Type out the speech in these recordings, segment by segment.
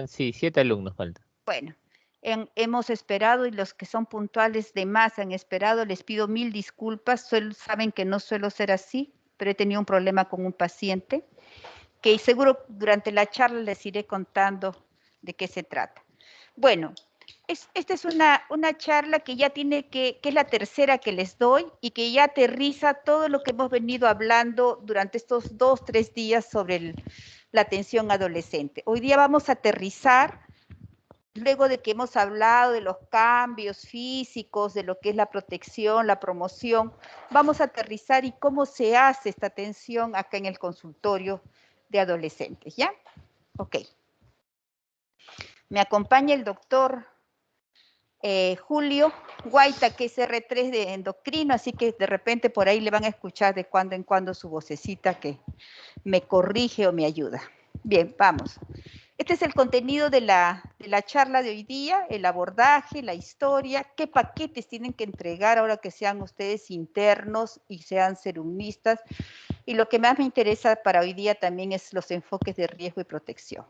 Sí, 7 alumnos faltan. Bueno, hemos esperado y los que son puntuales de más han esperado. Les pido 1000 disculpas. Saben que no suelo ser así, pero he tenido un problema con un paciente que seguro durante la charla les iré contando de qué se trata. Bueno, esta es una charla que ya tiene que es la tercera que les doy y que ya aterriza todo lo que hemos venido hablando durante estos 2, 3 días sobre la atención adolescente. Hoy día vamos a aterrizar, luego de que hemos hablado de los cambios físicos, de lo que es la protección, la promoción, vamos a aterrizar y cómo se hace esta atención acá en el consultorio de adolescentes, ¿ya? Ok. Me acompaña el doctor Julio Guaita, que es R3 de endocrino, así que de repente por ahí le van a escuchar de cuando en cuando su vocecita que me corrige o me ayuda. Bien, vamos. Este es el contenido de la charla de hoy día, el abordaje, la historia, qué paquetes tienen que entregar ahora que sean ustedes internos y sean serumistas. Y lo que más me interesa para hoy día también es los enfoques de riesgo y protección.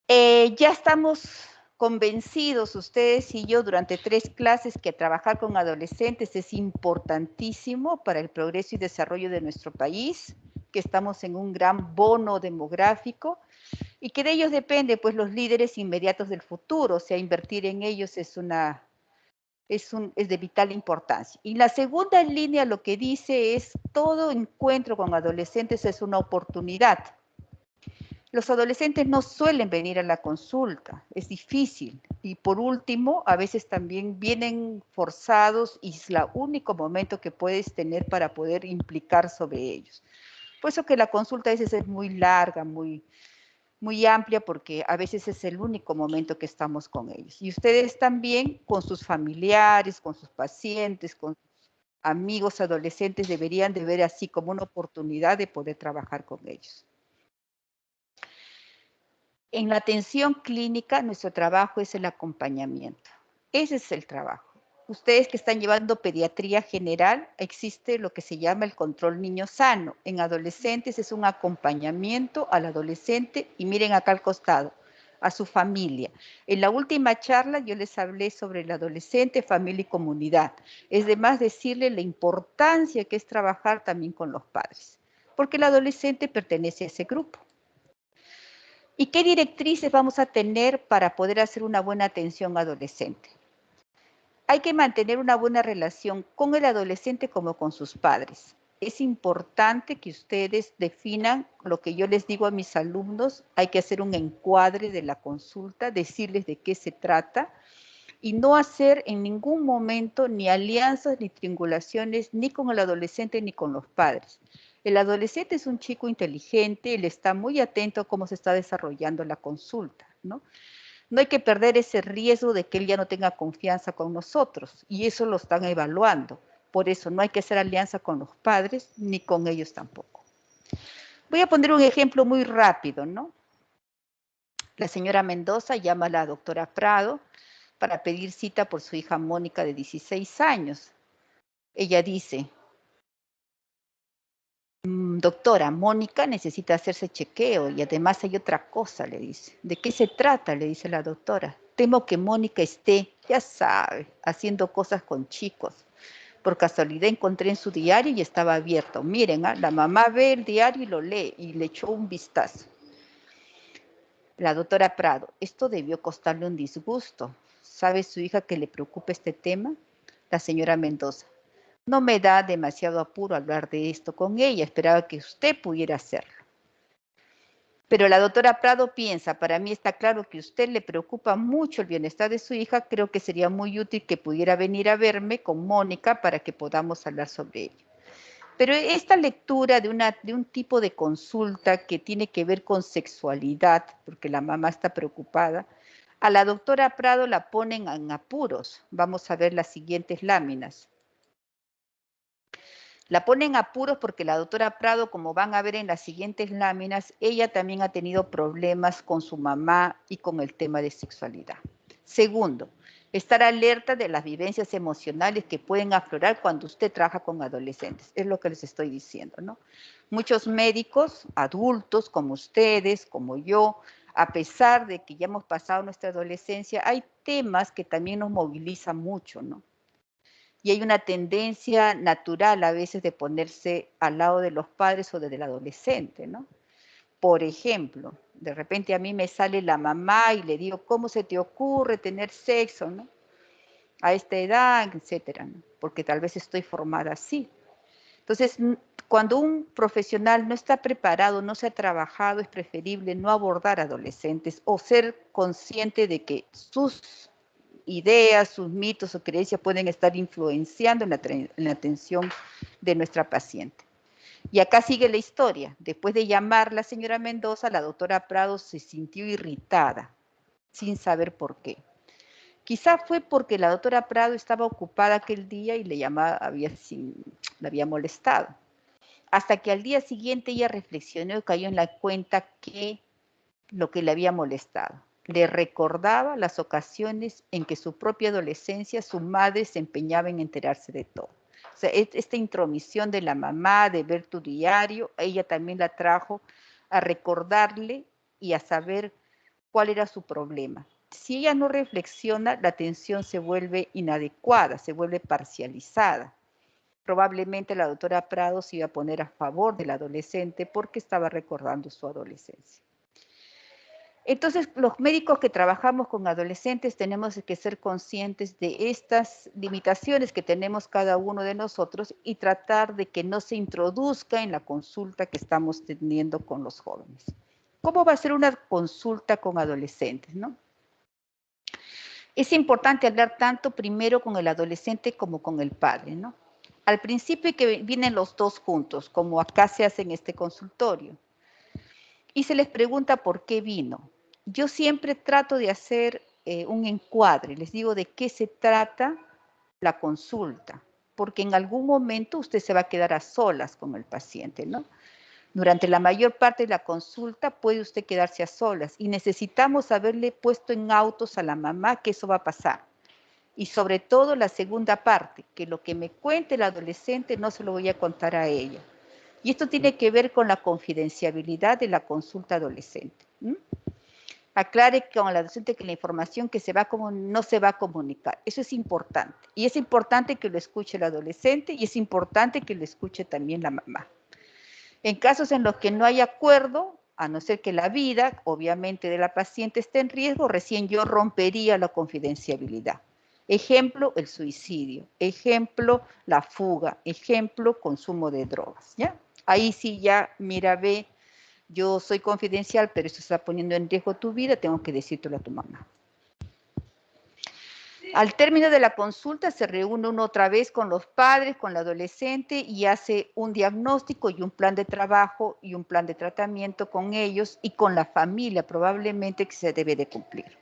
Ya estamos convencidos ustedes y yo durante 3 clases que trabajar con adolescentes es importantísimo para el progreso y desarrollo de nuestro país, que estamos en un gran bono demográfico y que de ellos depende pues los líderes inmediatos del futuro, o sea, invertir en ellos es de vital importancia. Y la segunda línea lo que dice es todo encuentro con adolescentes es una oportunidad. Los adolescentes no suelen venir a la consulta, es difícil. Y por último, a veces también vienen forzados y es el único momento que puedes tener para poder implicar sobre ellos. Por eso que la consulta a veces es muy larga, muy amplia, porque a veces es el único momento que estamos con ellos. Y ustedes también con sus familiares, con sus pacientes, con sus amigos adolescentes deberían de ver así como una oportunidad de poder trabajar con ellos. En la atención clínica, nuestro trabajo es el acompañamiento. Ese es el trabajo. Ustedes que están llevando pediatría general, existe lo que se llama el control niño sano. En adolescentes es un acompañamiento al adolescente y miren acá al costado, a su familia. En la última charla yo les hablé sobre el adolescente, familia y comunidad. Es de más decirle la importancia que es trabajar también con los padres, porque el adolescente pertenece a ese grupo. ¿Y qué directrices vamos a tener para poder hacer una buena atención adolescente? Hay que mantener una buena relación con el adolescente como con sus padres. Es importante que ustedes definan lo que yo les digo a mis alumnos. Hay que hacer un encuadre de la consulta, decirles de qué se trata y no hacer en ningún momento ni alianzas ni triangulaciones ni con el adolescente ni con los padres. El adolescente es un chico inteligente, él está muy atento a cómo se está desarrollando la consulta, ¿no? No hay que perder ese riesgo de que él ya no tenga confianza con nosotros, y eso lo están evaluando. Por eso no hay que hacer alianza con los padres, ni con ellos tampoco. Voy a poner un ejemplo muy rápido, ¿no? La señora Mendoza llama a la doctora Prado para pedir cita por su hija Mónica de 16 años. Ella dice, doctora, Mónica necesita hacerse chequeo y además hay otra cosa, le dice. ¿De qué se trata? Le dice la doctora. Temo que Mónica esté, ya sabe, haciendo cosas con chicos. Por casualidad encontré en su diario y estaba abierto. Miren, la mamá ve el diario y lo lee y le echó un vistazo. La doctora Prado, esto debió costarle un disgusto. ¿Sabe su hija que le preocupa este tema? La señora Mendoza, no me da demasiado apuro hablar de esto con ella, esperaba que usted pudiera hacerlo. Pero la doctora Prado piensa, para mí está claro que a usted le preocupa mucho el bienestar de su hija, creo que sería muy útil que pudiera venir a verme con Mónica para que podamos hablar sobre ello. Pero esta lectura de un tipo de consulta que tiene que ver con sexualidad, porque la mamá está preocupada, a la doctora Prado la ponen en apuros. Vamos a ver las siguientes láminas. La ponen en apuros porque la doctora Prado, como van a ver en las siguientes láminas, ella también ha tenido problemas con su mamá y con el tema de sexualidad. Segundo, Estar alerta de las vivencias emocionales que pueden aflorar cuando usted trabaja con adolescentes. Es lo que les estoy diciendo, ¿no? Muchos médicos, adultos como ustedes, como yo, a pesar de que ya hemos pasado nuestra adolescencia, hay temas que también nos movilizan mucho, ¿no? Y hay una tendencia natural a veces de ponerse al lado de los padres o del adolescente, ¿no? Por ejemplo, de repente a mí me sale la mamá y le digo, ¿cómo se te ocurre tener sexo, no? A esta edad, etcétera, ¿no? Porque tal vez estoy formada así. Entonces, cuando un profesional no está preparado, no se ha trabajado, es preferible no abordar adolescentes o ser consciente de que sus ideas, sus mitos o creencias pueden estar influenciando en la atención de nuestra paciente. Y acá sigue la historia. Después de llamar la señora Mendoza, la doctora Prado se sintió irritada, sin saber por qué. Quizá fue porque la doctora Prado estaba ocupada aquel día y le llamaba, la había molestado. Hasta que al día siguiente ella reflexionó y cayó en la cuenta que lo que le había molestado. Le recordaba las ocasiones en que su propia adolescencia, su madre se empeñaba en enterarse de todo. O sea, esta intromisión de la mamá, de ver tu diario, ella también la trajo a recordarle y a saber cuál era su problema. Si ella no reflexiona, la atención se vuelve inadecuada, se vuelve parcializada. Probablemente la doctora Prado se iba a poner a favor del adolescente porque estaba recordando su adolescencia. Entonces, los médicos que trabajamos con adolescentes tenemos que ser conscientes de estas limitaciones que tenemos cada uno de nosotros y tratar de que no se introduzca en la consulta que estamos teniendo con los jóvenes. ¿Cómo va a ser una consulta con adolescentes, no? Es importante hablar tanto primero con el adolescente como con el padre, ¿no? Al principio que vienen los dos juntos, como acá se hace en este consultorio. Y se les pregunta por qué vino. Yo siempre trato de hacer un encuadre, les digo de qué se trata la consulta, porque en algún momento usted se va a quedar a solas con el paciente, ¿no? Durante la mayor parte de la consulta puede usted quedarse a solas y necesitamos haberle puesto en autos a la mamá que eso va a pasar. Y sobre todo la segunda parte, que lo que me cuente el adolescente no se lo voy a contar a ella. Y esto tiene que ver con la confidencialidad de la consulta adolescente. Aclare con el adolescente que la información que se va no se va a comunicar. Eso es importante. Y es importante que lo escuche el adolescente y es importante que lo escuche también la mamá. En casos en los que no hay acuerdo, a no ser que la vida, obviamente, de la paciente esté en riesgo, recién yo rompería la confidencialidad. Ejemplo, el suicidio. Ejemplo, la fuga. Ejemplo, consumo de drogas. ¿Ya? Ahí sí ya, mira, ve, yo soy confidencial, pero esto está poniendo en riesgo tu vida, tengo que decírtelo a tu mamá. Al término de la consulta se reúne uno otra vez con los padres, con el adolescente y hace un diagnóstico y un plan de trabajo y un plan de tratamiento con ellos y con la familia probablemente que se debe de cumplir.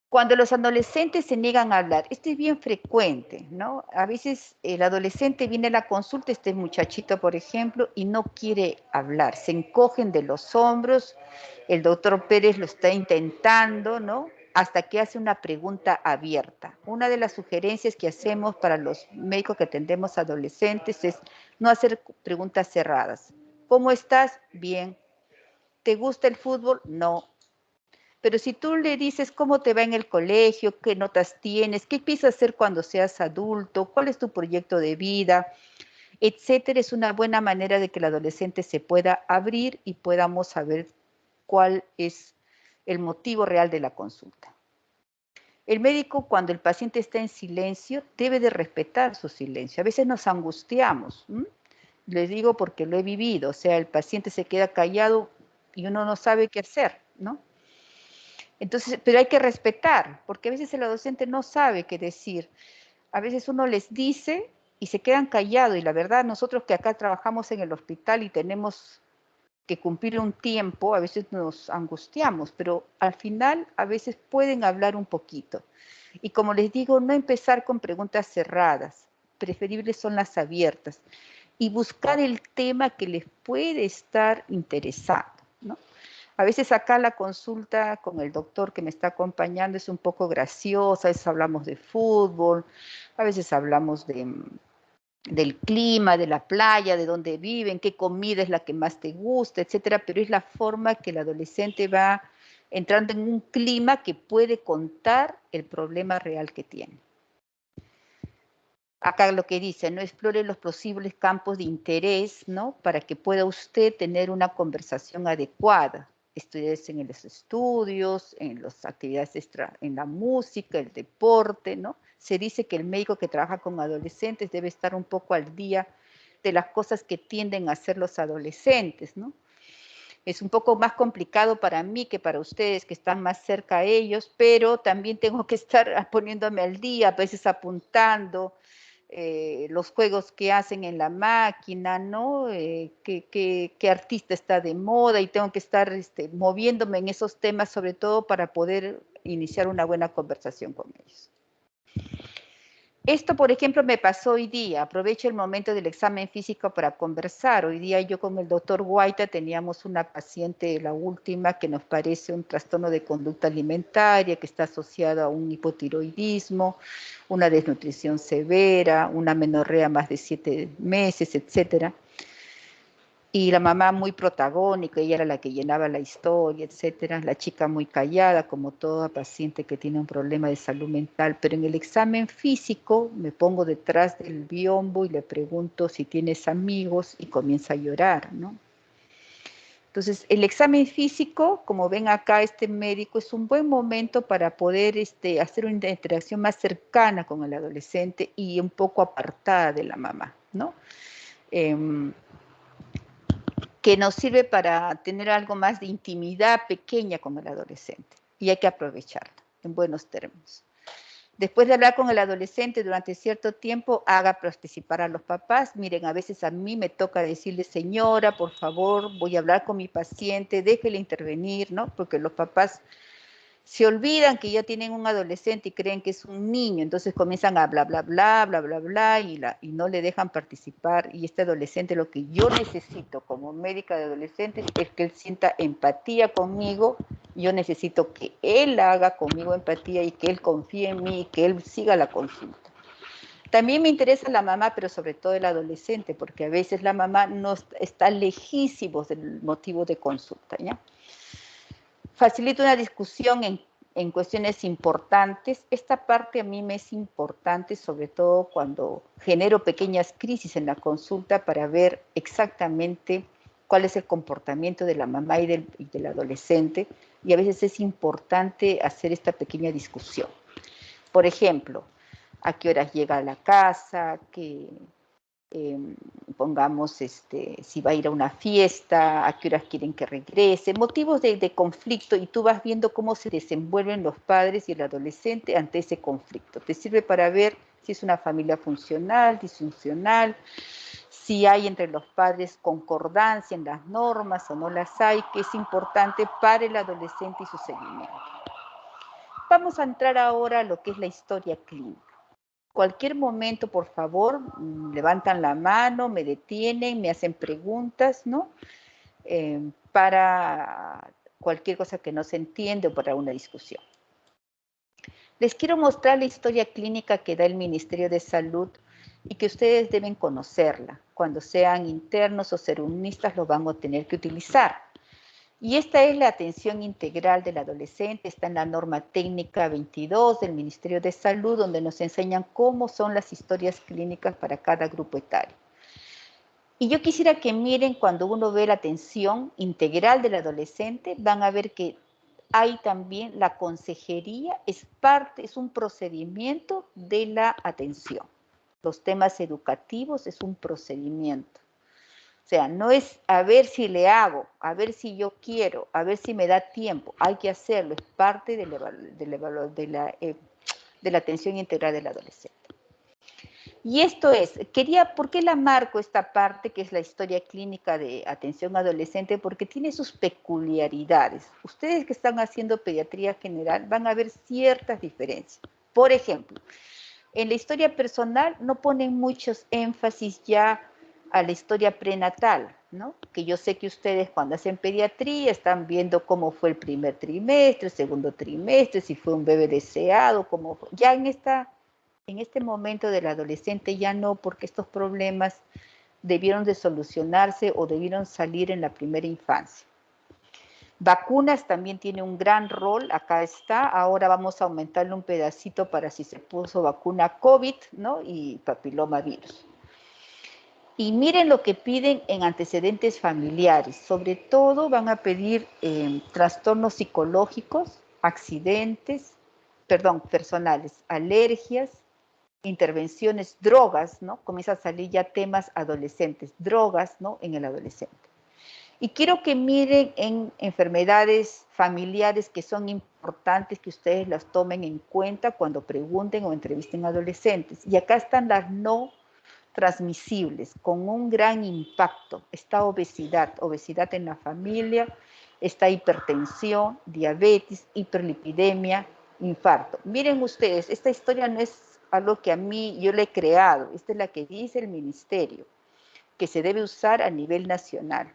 Cuando los adolescentes se niegan a hablar, esto es bien frecuente, ¿no? A veces el adolescente viene a la consulta, este muchachito, por ejemplo, y no quiere hablar, se encogen de los hombros, el doctor Pérez lo está intentando, ¿no? Hasta que hace una pregunta abierta. Una de las sugerencias que hacemos para los médicos que atendemos adolescentes es no hacer preguntas cerradas. ¿Cómo estás? Bien. ¿Te gusta el fútbol? No. Pero si tú le dices cómo te va en el colegio, qué notas tienes, qué piensas hacer cuando seas adulto, cuál es tu proyecto de vida, etcétera, es una buena manera de que el adolescente se pueda abrir y podamos saber cuál es el motivo real de la consulta. El médico, cuando el paciente está en silencio, debe de respetar su silencio. A veces nos angustiamos. Les digo porque lo he vivido. O sea, el paciente se queda callado y uno no sabe qué hacer, ¿no? Entonces, pero hay que respetar, porque a veces el adolescente no sabe qué decir. A veces uno les dice y se quedan callados. Y la verdad, nosotros que acá trabajamos en el hospital y tenemos que cumplir un tiempo, a veces nos angustiamos, pero al final a veces pueden hablar un poquito. Y como les digo, no empezar con preguntas cerradas, preferibles son las abiertas, y buscar el tema que les puede estar interesando, ¿no? A veces acá la consulta con el doctor que me está acompañando es un poco graciosa, a veces hablamos de fútbol, a veces hablamos del clima, de la playa, de dónde viven, qué comida es la que más te gusta, etcétera, pero es la forma que el adolescente va entrando en un clima que puede contar el problema real que tiene. Acá lo que dice, ¿no? Explore los posibles campos de interés, ¿no? Para que pueda usted tener una conversación adecuada. Estudies en los estudios, en las actividades extra, en la música, el deporte, ¿no? Se dice que el médico que trabaja con adolescentes debe estar un poco al día de las cosas que tienden a hacer los adolescentes, ¿no? Es un poco más complicado para mí que para ustedes que están más cerca a ellos, pero también tengo que estar poniéndome al día, a veces apuntando, los juegos que hacen en la máquina, ¿no? ¿Qué artista está de moda? Y tengo que estar moviéndome en esos temas, sobre todo para poder iniciar una buena conversación con ellos. Esto, por ejemplo, me pasó hoy día. Aprovecho el momento del examen físico para conversar. Hoy día yo con el doctor Guaita teníamos una paciente, la última, que nos parece un trastorno de conducta alimentaria que está asociado a un hipotiroidismo, una desnutrición severa, una amenorrea más de 7 meses, etcétera. Y la mamá muy protagónica, ella era la que llenaba la historia, etcétera. La chica muy callada, como toda paciente que tiene un problema de salud mental. Pero en el examen físico me pongo detrás del biombo y le pregunto si tienes amigos y comienza a llorar, ¿no? Entonces, el examen físico, como ven acá, este médico es un buen momento para poder hacer una interacción más cercana con el adolescente y un poco apartada de la mamá, ¿no? Que nos sirve para tener algo más de intimidad pequeña con el adolescente. Y hay que aprovecharlo, en buenos términos. Después de hablar con el adolescente durante cierto tiempo, haga participar a los papás. Miren, a veces a mí me toca decirle, señora, por favor, voy a hablar con mi paciente, déjele intervenir, ¿no? Porque los papás se olvidan que ya tienen un adolescente y creen que es un niño, entonces comienzan a bla, bla, bla, bla, bla, bla, y no le dejan participar. Y este adolescente, lo que yo necesito como médica de adolescentes es que él sienta empatía conmigo. Yo necesito que él haga conmigo empatía y que él confíe en mí y que él siga la consulta. También me interesa la mamá, pero sobre todo el adolescente, porque a veces la mamá no está lejísimos del motivo de consulta, ¿ya? Facilita una discusión en cuestiones importantes. Esta parte a mí me es importante, sobre todo cuando genero pequeñas crisis en la consulta para ver exactamente cuál es el comportamiento de la mamá y del adolescente, y a veces es importante hacer esta pequeña discusión. Por ejemplo, a qué horas llega a la casa, pongamos, si va a ir a una fiesta, a qué horas quieren que regrese, motivos de conflicto, y tú vas viendo cómo se desenvuelven los padres y el adolescente ante ese conflicto. Te sirve para ver si es una familia funcional, disfuncional, si hay entre los padres concordancia en las normas o no las hay, que es importante para el adolescente y su seguimiento. Vamos a entrar ahora a lo que es la historia clínica. Cualquier momento, por favor, levantan la mano, me detienen, me hacen preguntas, ¿no? Para cualquier cosa que no se entiende o para una discusión. Les quiero mostrar la historia clínica que da el Ministerio de Salud y que ustedes deben conocerla. Cuando sean internos o serunistas lo van a tener que utilizar. Y esta es la atención integral del adolescente, está en la norma técnica 22 del Ministerio de Salud, donde nos enseñan cómo son las historias clínicas para cada grupo etario. Y yo quisiera que miren, cuando uno ve la atención integral del adolescente, van a ver que hay también la consejería, es un procedimiento de la atención. Los temas educativos es un procedimiento. O sea, no es a ver si le hago, a ver si yo quiero, a ver si me da tiempo. Hay que hacerlo, es parte de la atención integral del adolescente. Y esto es, ¿por qué la marco esta parte que es la historia clínica de atención adolescente? Porque tiene sus peculiaridades. Ustedes que están haciendo pediatría general van a ver ciertas diferencias. Por ejemplo, en la historia personal no ponen muchos énfasis ya a la historia prenatal, ¿no? Que yo sé que ustedes cuando hacen pediatría están viendo cómo fue el primer trimestre, el segundo trimestre, si fue un bebé deseado, cómo fue. Ya en este momento del adolescente ya no, porque estos problemas debieron de solucionarse o debieron salir en la primera infancia. Vacunas también tiene un gran rol, acá está, ahora vamos a aumentarle un pedacito para si se puso vacuna COVID, ¿no? Y papilomavirus. Y miren lo que piden en antecedentes familiares, sobre todo van a pedir trastornos psicológicos, accidentes, personales, alergias, intervenciones, drogas, ¿no? Comienza a salir ya temas adolescentes, drogas, ¿no? En el adolescente. Y quiero que miren en enfermedades familiares que son importantes, que ustedes las tomen en cuenta cuando pregunten o entrevisten a adolescentes. Y acá están las no transmisibles, con un gran impacto. Está obesidad en la familia, está hipertensión, diabetes, hiperlipidemia, infarto. Miren ustedes, esta historia no es algo que yo le he creado, esta es la que dice el ministerio, que se debe usar a nivel nacional.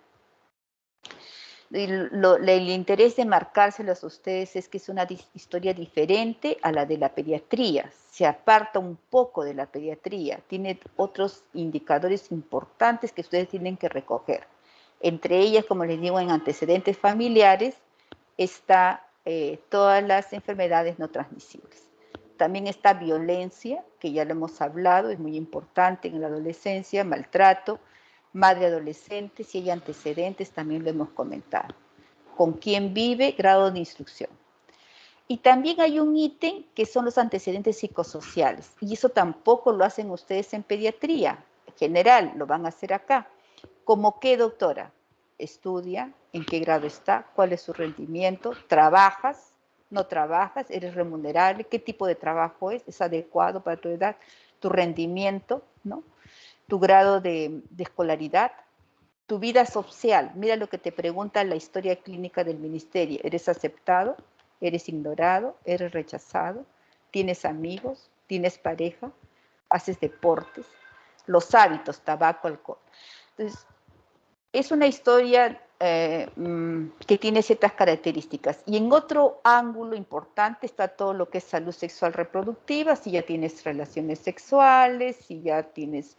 El interés de marcárselos a ustedes es que es una historia diferente a la de la pediatría, se aparta un poco de la pediatría, tiene otros indicadores importantes que ustedes tienen que recoger. Entre ellas, como les digo, en antecedentes familiares está todas las enfermedades no transmisibles. También está violencia, que ya lo hemos hablado, es muy importante en la adolescencia, maltrato, madre adolescente, si hay antecedentes, también lo hemos comentado. Con quién vive, grado de instrucción. Y también hay un ítem que son los antecedentes psicosociales, y eso tampoco lo hacen ustedes en pediatría general, lo van a hacer acá. ¿Cómo qué, doctora? Estudia, en qué grado está, cuál es su rendimiento, trabajas, no trabajas, eres remunerable, qué tipo de trabajo es adecuado para tu edad, tu rendimiento, ¿no? Tu grado de escolaridad, tu vida social. Mira lo que te pregunta la historia clínica del ministerio. ¿Eres aceptado? ¿Eres ignorado? ¿Eres rechazado? ¿Tienes amigos? ¿Tienes pareja? ¿Haces deportes? Los hábitos, tabaco, alcohol. Entonces, es una historia que tiene ciertas características. Y en otro ángulo importante está todo lo que es salud sexual reproductiva, si ya tienes relaciones sexuales, si ya tienes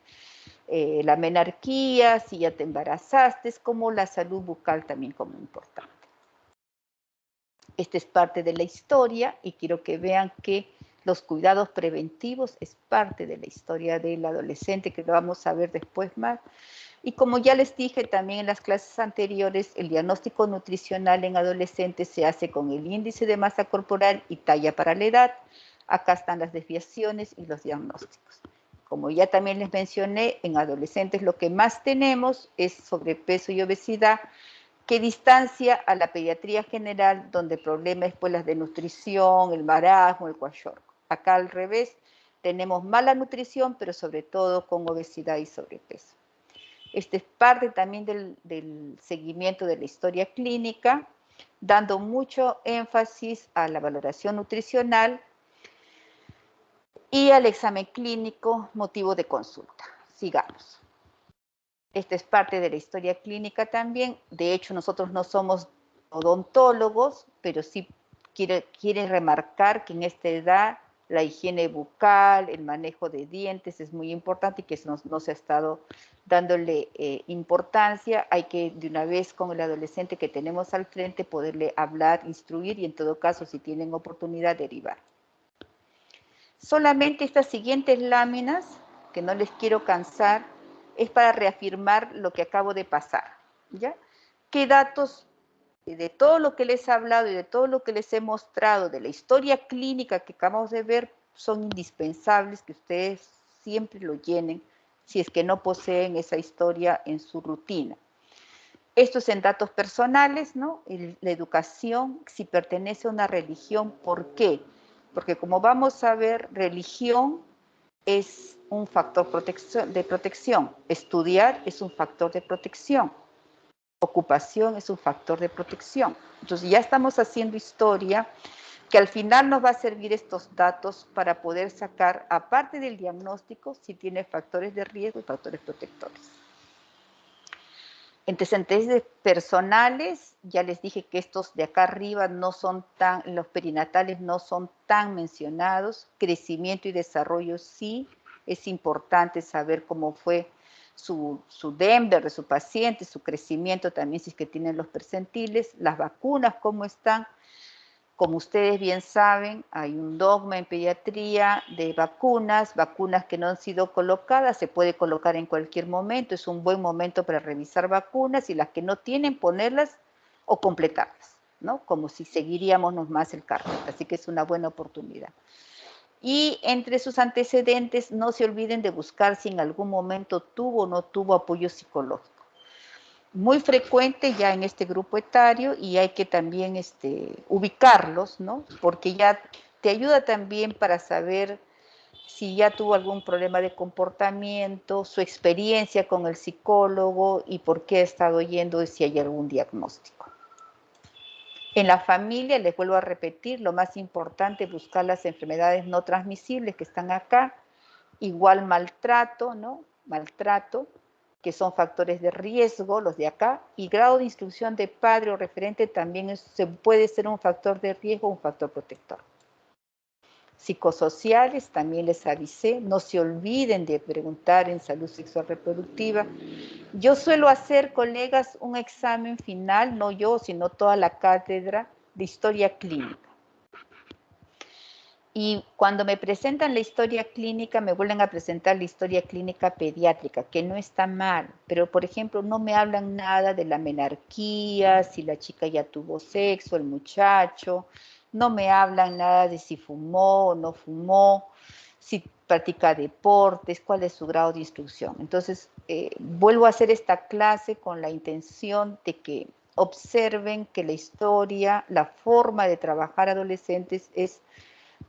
la menarquía, si ya te embarazaste, es como la salud bucal también como importante. Esta es parte de la historia y quiero que vean que los cuidados preventivos es parte de la historia del adolescente, que lo vamos a ver después más. Y como ya les dije también en las clases anteriores, el diagnóstico nutricional en adolescentes se hace con el índice de masa corporal y talla para la edad. Acá están las desviaciones y los diagnósticos. Como ya también les mencioné, en adolescentes lo que más tenemos es sobrepeso y obesidad, que distancia a la pediatría general, donde el problema es pues las de nutrición, el marasmo, el kwashiorkor. Acá al revés, tenemos mala nutrición, pero sobre todo con obesidad y sobrepeso. Este es parte también del seguimiento de la historia clínica, dando mucho énfasis a la valoración nutricional y al examen clínico, motivo de consulta. Sigamos. Esta es parte de la historia clínica también. De hecho, nosotros no somos odontólogos, pero sí quiere remarcar que en esta edad la higiene bucal, el manejo de dientes es muy importante y que no se ha estado dándole importancia. Hay que de una vez con el adolescente que tenemos al frente poderle hablar, instruir y en todo caso, si tienen oportunidad, derivar. Solamente estas siguientes láminas, que no les quiero cansar, es para reafirmar lo que acabo de pasar, ¿ya? ¿Qué datos de todo lo que les he hablado y de todo lo que les he mostrado, de la historia clínica que acabamos de ver, son indispensables que ustedes siempre lo llenen si es que no poseen esa historia en su rutina? Esto es en datos personales, ¿no? La educación, si pertenece a una religión, ¿por qué? Porque como vamos a ver, religión es un factor de protección, estudiar es un factor de protección, ocupación es un factor de protección. Entonces ya estamos haciendo historia que al final nos va a servir estos datos para poder sacar, aparte del diagnóstico, si tiene factores de riesgo y factores protectores. Antecedentes personales, ya les dije que estos de acá arriba no son tan, los perinatales no son tan mencionados. Crecimiento y desarrollo sí, es importante saber cómo fue su Denver de su paciente, su crecimiento también si es que tienen los percentiles, las vacunas cómo están. Como ustedes bien saben, hay un dogma en pediatría de vacunas que no han sido colocadas, se puede colocar en cualquier momento, es un buen momento para revisar vacunas y las que no tienen, ponerlas o completarlas, ¿no? Como si seguiríamos nomás el carnet, así que es una buena oportunidad. Y entre sus antecedentes, no se olviden de buscar si en algún momento tuvo o no tuvo apoyo psicológico. Muy frecuente ya en este grupo etario y hay que también ubicarlos, ¿no? Porque ya te ayuda también para saber si ya tuvo algún problema de comportamiento, su experiencia con el psicólogo y por qué ha estado yendo y si hay algún diagnóstico. En la familia, les vuelvo a repetir, lo más importante es buscar las enfermedades no transmisibles que están acá, igual maltrato, ¿no? Maltrato, que son factores de riesgo, los de acá, y grado de instrucción de padre o referente también se puede ser un factor de riesgo o un factor protector. Psicosociales, también les avisé, no se olviden de preguntar en salud sexual reproductiva. Yo suelo hacer, colegas, un examen final, no yo, sino toda la cátedra de historia clínica. Y cuando me presentan la historia clínica, me vuelven a presentar la historia clínica pediátrica, que no está mal, pero por ejemplo no me hablan nada de la menarquía, si la chica ya tuvo sexo, el muchacho, no me hablan nada de si fumó o no fumó, si practica deportes, cuál es su grado de instrucción. Entonces, vuelvo a hacer esta clase con la intención de que observen que la historia, la forma de trabajar adolescentes es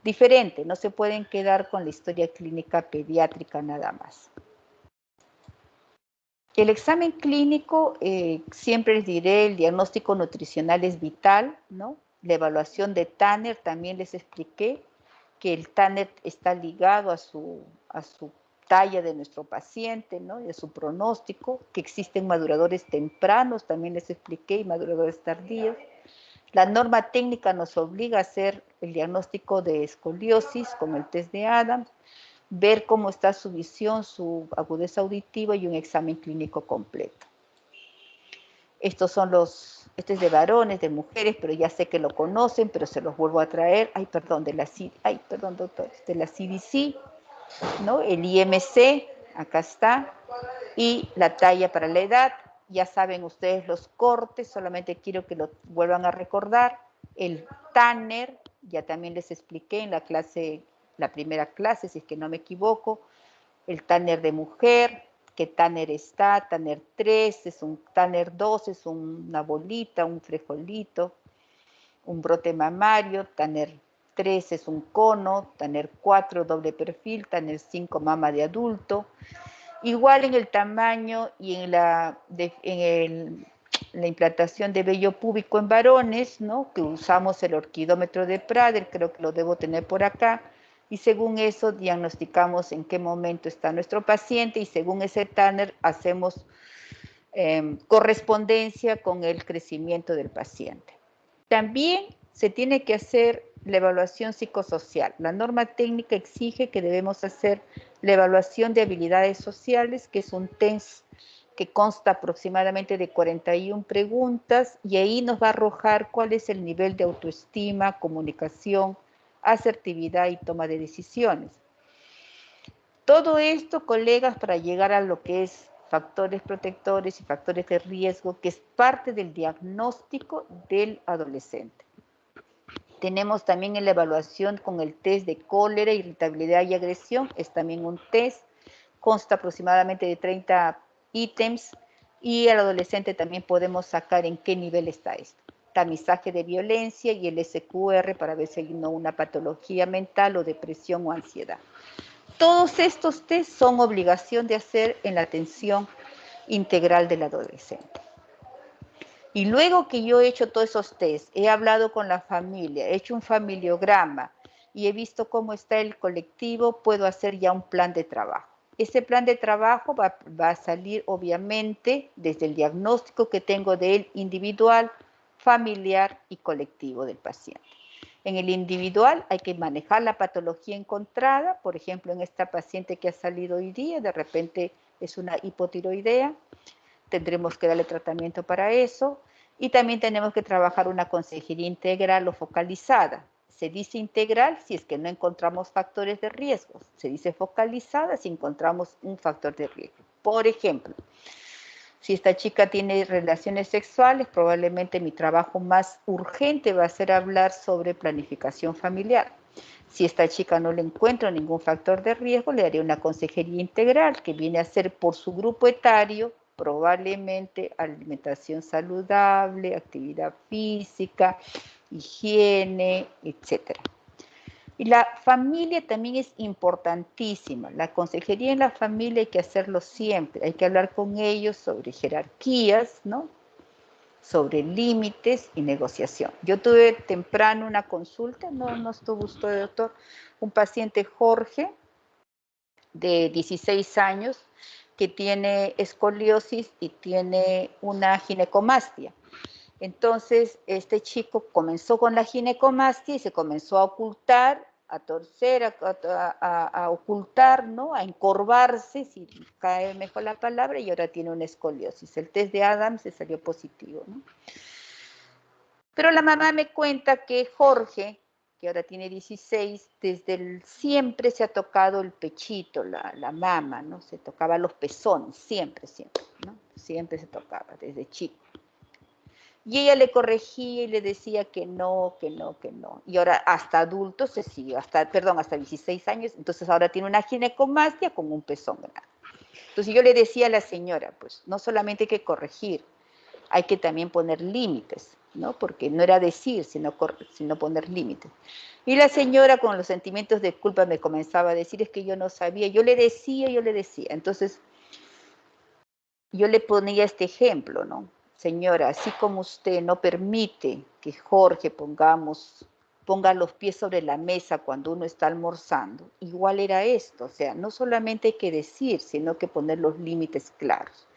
diferente, no se pueden quedar con la historia clínica pediátrica nada más. El examen clínico, siempre les diré, el diagnóstico nutricional es vital, ¿no? La evaluación de Tanner, también les expliqué que el Tanner está ligado a su talla de nuestro paciente, ¿no? Y a su pronóstico, que existen maduradores tempranos, también les expliqué, y maduradores tardíos. La norma técnica nos obliga a hacer el diagnóstico de escoliosis con el test de Adams, ver cómo está su visión, su agudeza auditiva y un examen clínico completo. Estos son este es de varones, de mujeres, pero ya sé que lo conocen, pero se los vuelvo a traer. Ay, perdón, doctores, de la CDC, ¿no? El IMC, acá está, y la talla para la edad. Ya saben ustedes los cortes, solamente quiero que lo vuelvan a recordar. El Tanner, ya también les expliqué en la clase, la primera clase, si es que no me equivoco. El Tanner de mujer, que Tanner está, Tanner 3, es un Tanner 2, es una bolita, un frijolito, un brote mamario, Tanner 3 es un cono, Tanner 4 doble perfil, Tanner 5 mama de adulto. Igual en el tamaño y en la implantación de vello púbico en varones, ¿no? Que usamos el orquidómetro de Prader, creo que lo debo tener por acá, y según eso diagnosticamos en qué momento está nuestro paciente y según ese Tanner hacemos correspondencia con el crecimiento del paciente. También se tiene que hacer la evaluación psicosocial. La norma técnica exige que debemos hacer la evaluación de habilidades sociales, que es un test que consta aproximadamente de 41 preguntas y ahí nos va a arrojar cuál es el nivel de autoestima, comunicación, asertividad y toma de decisiones. Todo esto, colegas, para llegar a lo que es factores protectores y factores de riesgo, que es parte del diagnóstico del adolescente. Tenemos también en la evaluación con el test de cólera, irritabilidad y agresión, es también un test, consta aproximadamente de 30 ítems y al adolescente también podemos sacar en qué nivel está esto. Tamizaje de violencia y el SQR para ver si hay una patología mental o depresión o ansiedad. Todos estos test son obligación de hacer en la atención integral del adolescente. Y luego que yo he hecho todos esos test, he hablado con la familia, he hecho un familiograma y he visto cómo está el colectivo, puedo hacer ya un plan de trabajo. Ese plan de trabajo va a salir obviamente desde el diagnóstico que tengo de él individual, familiar y colectivo del paciente. En el individual hay que manejar la patología encontrada, por ejemplo, en esta paciente que ha salido hoy día, de repente es una hipotiroidea, tendremos que darle tratamiento para eso, y también tenemos que trabajar una consejería integral o focalizada. Se dice integral si es que no encontramos factores de riesgo, se dice focalizada si encontramos un factor de riesgo. Por ejemplo, si esta chica tiene relaciones sexuales, probablemente mi trabajo más urgente va a ser hablar sobre planificación familiar. Si esta chica no le encuentro ningún factor de riesgo, le haré una consejería integral que viene a ser por su grupo etario, probablemente alimentación saludable, actividad física, higiene, etc. Y la familia también es importantísima. La consejería en la familia hay que hacerlo siempre. Hay que hablar con ellos sobre jerarquías, ¿no? Sobre límites y negociación. Yo tuve temprano una consulta, no estuvo usted, doctor, un paciente Jorge, de 16 años, que tiene escoliosis y tiene una ginecomastia. Entonces, este chico comenzó con la ginecomastia y se comenzó a ocultar, a torcer, a ocultar, ¿no? A encorvarse, si cae mejor la palabra, y ahora tiene una escoliosis. El test de Adams se salió positivo, ¿no? Pero la mamá me cuenta que Jorge, que ahora tiene 16, siempre se ha tocado el pechito, la mama, ¿no? Se tocaba los pezones, siempre, ¿no? Siempre se tocaba, desde chico. Y ella le corregía y le decía que no, que no, que no. Y ahora hasta adultos se sigue, hasta 16 años, entonces ahora tiene una ginecomastia con un pezón grande. Entonces yo le decía a la señora, pues no solamente hay que corregir, hay que también poner límites, ¿no? Porque no era decir, sino poner límites. Y la señora con los sentimientos de culpa me comenzaba a decir, es que yo no sabía, yo le decía. Entonces yo le ponía este ejemplo, ¿no? Señora, así como usted no permite que Jorge ponga los pies sobre la mesa cuando uno está almorzando, igual era esto, o sea, no solamente hay que decir, sino que poner los límites claros.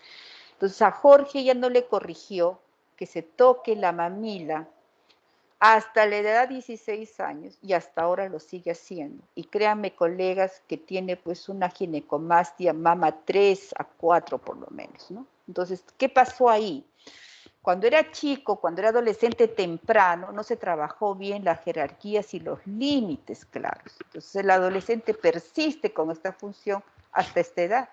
Entonces a Jorge ya no le corrigió que se toque la mamila hasta la edad de 16 años y hasta ahora lo sigue haciendo. Y créanme, colegas, que tiene pues una ginecomastia mama 3 a 4 por lo menos, ¿no? Entonces, ¿qué pasó ahí? Cuando era chico, cuando era adolescente temprano, no se trabajó bien las jerarquías y los límites claros. Entonces el adolescente persiste con esta función hasta esta edad.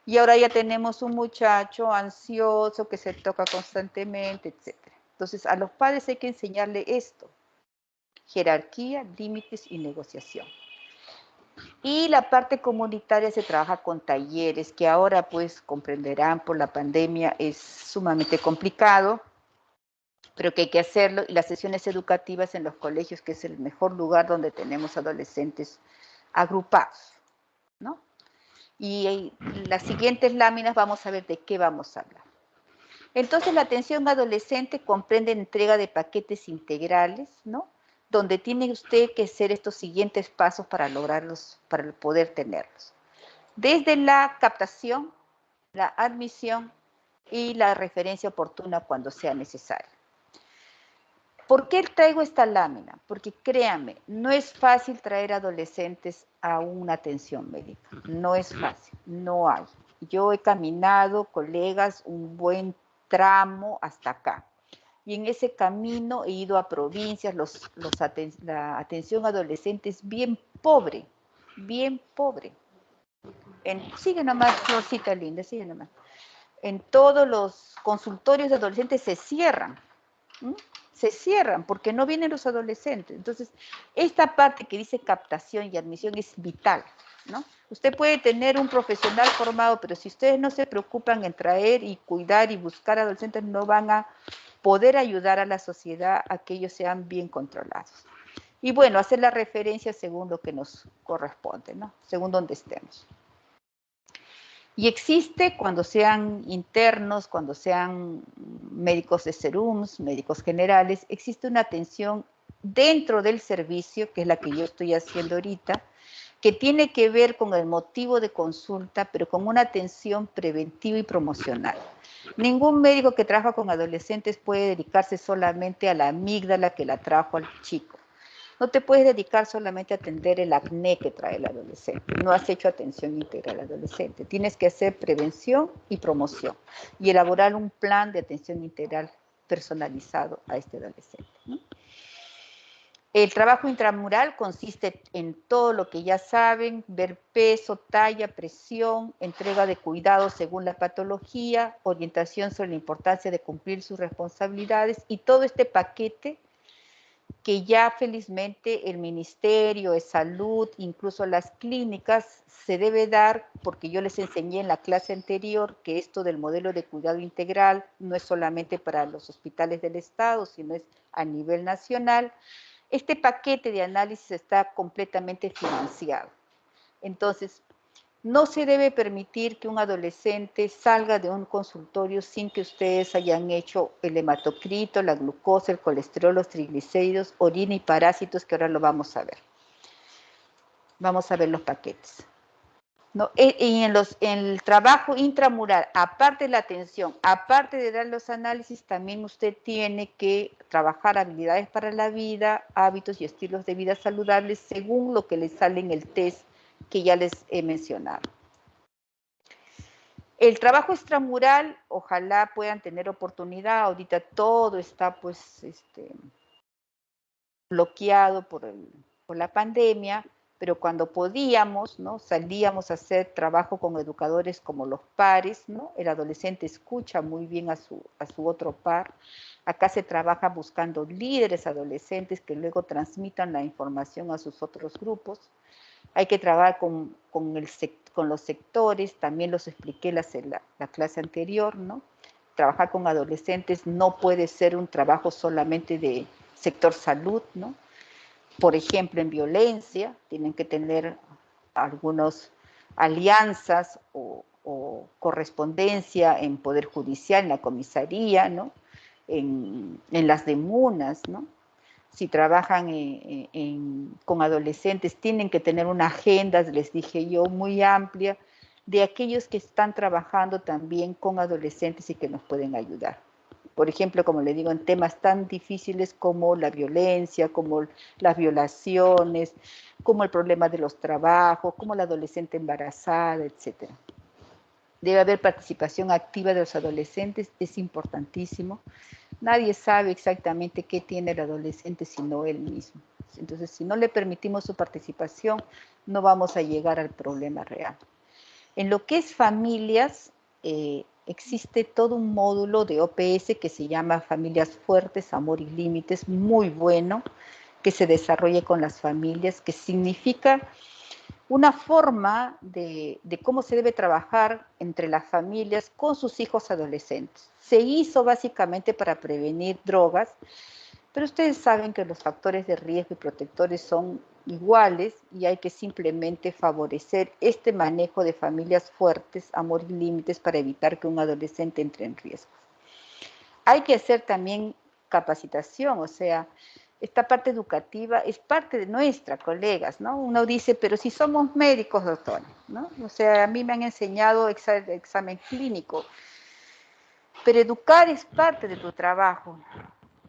Y ahora ya tenemos un muchacho ansioso que se toca constantemente, etc. Entonces a los padres hay que enseñarle esto: jerarquía, límites y negociación. Y la parte comunitaria se trabaja con talleres, que ahora pues comprenderán por la pandemia es sumamente complicado, pero que hay que hacerlo. Y las sesiones educativas en los colegios, que es el mejor lugar donde tenemos adolescentes agrupados, ¿no? Y en las siguientes láminas vamos a ver de qué vamos a hablar. Entonces, la atención adolescente comprende entrega de paquetes integrales, ¿no? Donde tiene usted que hacer estos siguientes pasos para lograrlos, para poder tenerlos. Desde la captación, la admisión y la referencia oportuna cuando sea necesario. ¿Por qué traigo esta lámina? Porque créanme, no es fácil traer adolescentes a una atención médica. No es fácil, no hay. Yo he caminado, colegas, un buen tramo hasta acá. Y en ese camino he ido a provincias, la atención adolescente es bien pobre, bien pobre. Sigue nomás, Florcita linda, sigue nomás. En todos los consultorios de adolescentes se cierran. Se cierran porque no vienen los adolescentes. Entonces, esta parte que dice captación y admisión es vital, ¿no? Usted puede tener un profesional formado, pero si ustedes no se preocupan en traer y cuidar y buscar adolescentes, no van a poder ayudar a la sociedad a que ellos sean bien controlados. Y bueno, hacer la referencia según lo que nos corresponde, ¿no? Según donde estemos. Y existe, cuando sean internos, cuando sean médicos de serums, médicos generales, existe una atención dentro del servicio, que es la que yo estoy haciendo ahorita, que tiene que ver con el motivo de consulta, pero con una atención preventiva y promocional. Ningún médico que trabaja con adolescentes puede dedicarse solamente a la amígdala que la trajo al chico. No te puedes dedicar solamente a atender el acné que trae el adolescente. No has hecho atención integral al adolescente. Tienes que hacer prevención y promoción y elaborar un plan de atención integral personalizado a este adolescente, ¿no? El trabajo intramural consiste en todo lo que ya saben: ver peso, talla, presión, entrega de cuidados según la patología, orientación sobre la importancia de cumplir sus responsabilidades y todo este paquete que ya felizmente el Ministerio de Salud, incluso las clínicas, se debe dar, porque yo les enseñé en la clase anterior que esto del modelo de cuidado integral no es solamente para los hospitales del Estado, sino es a nivel nacional. Este paquete de análisis está completamente financiado. Entonces, no se debe permitir que un adolescente salga de un consultorio sin que ustedes hayan hecho el hematocrito, la glucosa, el colesterol, los triglicéridos, orina y parásitos, que ahora lo vamos a ver. Vamos a ver los paquetes, ¿no? Y en el trabajo intramural, aparte de la atención, aparte de dar los análisis, también usted tiene que trabajar habilidades para la vida, hábitos y estilos de vida saludables según lo que les sale en el test que ya les he mencionado. El trabajo extramural, ojalá puedan tener oportunidad. Ahorita todo está pues bloqueado por la pandemia, pero cuando podíamos, ¿no?, salíamos a hacer trabajo con educadores como los pares, ¿no? El adolescente escucha muy bien a su otro par. Acá se trabaja buscando líderes adolescentes que luego transmitan la información a sus otros grupos. Hay que trabajar con los sectores, también los expliqué en la clase anterior, ¿no? Trabajar con adolescentes no puede ser un trabajo solamente de sector salud, ¿no? Por ejemplo, en violencia, tienen que tener algunas alianzas o correspondencia en Poder Judicial, en la comisaría, ¿no? En las demunas, ¿no? Si trabajan con adolescentes, tienen que tener una agenda, les dije yo, muy amplia, de aquellos que están trabajando también con adolescentes y que nos pueden ayudar. Por ejemplo, como le digo, en temas tan difíciles como la violencia, como las violaciones, como el problema de los trabajos, como la adolescente embarazada, etc. Debe haber participación activa de los adolescentes, es importantísimo. Nadie sabe exactamente qué tiene el adolescente sino él mismo. Entonces, si no le permitimos su participación, no vamos a llegar al problema real. En lo que es familias, existe todo un módulo de OPS que se llama Familias Fuertes, Amor y Límites, muy bueno, que se desarrolle con las familias, que significa una forma de cómo se debe trabajar entre las familias con sus hijos adolescentes. Se hizo básicamente para prevenir drogas, pero ustedes saben que los factores de riesgo y protectores son iguales y hay que simplemente favorecer este manejo de familias fuertes, amor y límites para evitar que un adolescente entre en riesgo. Hay que hacer también capacitación, o sea, esta parte educativa es parte de nuestra, colegas, ¿no? Uno dice, pero si somos médicos, doctor, ¿no? O sea, a mí me han enseñado examen clínico, pero educar es parte de tu trabajo,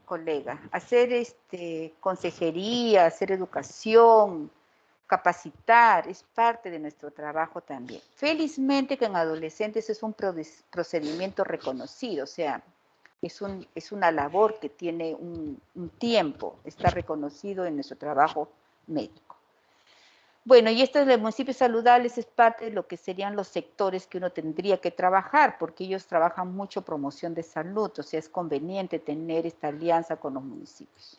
colega. Hacer consejería, hacer educación, capacitar, es parte de nuestro trabajo también. Felizmente que en adolescentes es un procedimiento reconocido, o sea, es una labor que tiene un tiempo, está reconocido en nuestro trabajo médico. Bueno, y esto de municipios saludables es parte de lo que serían los sectores que uno tendría que trabajar, porque ellos trabajan mucho promoción de salud, o sea, es conveniente tener esta alianza con los municipios.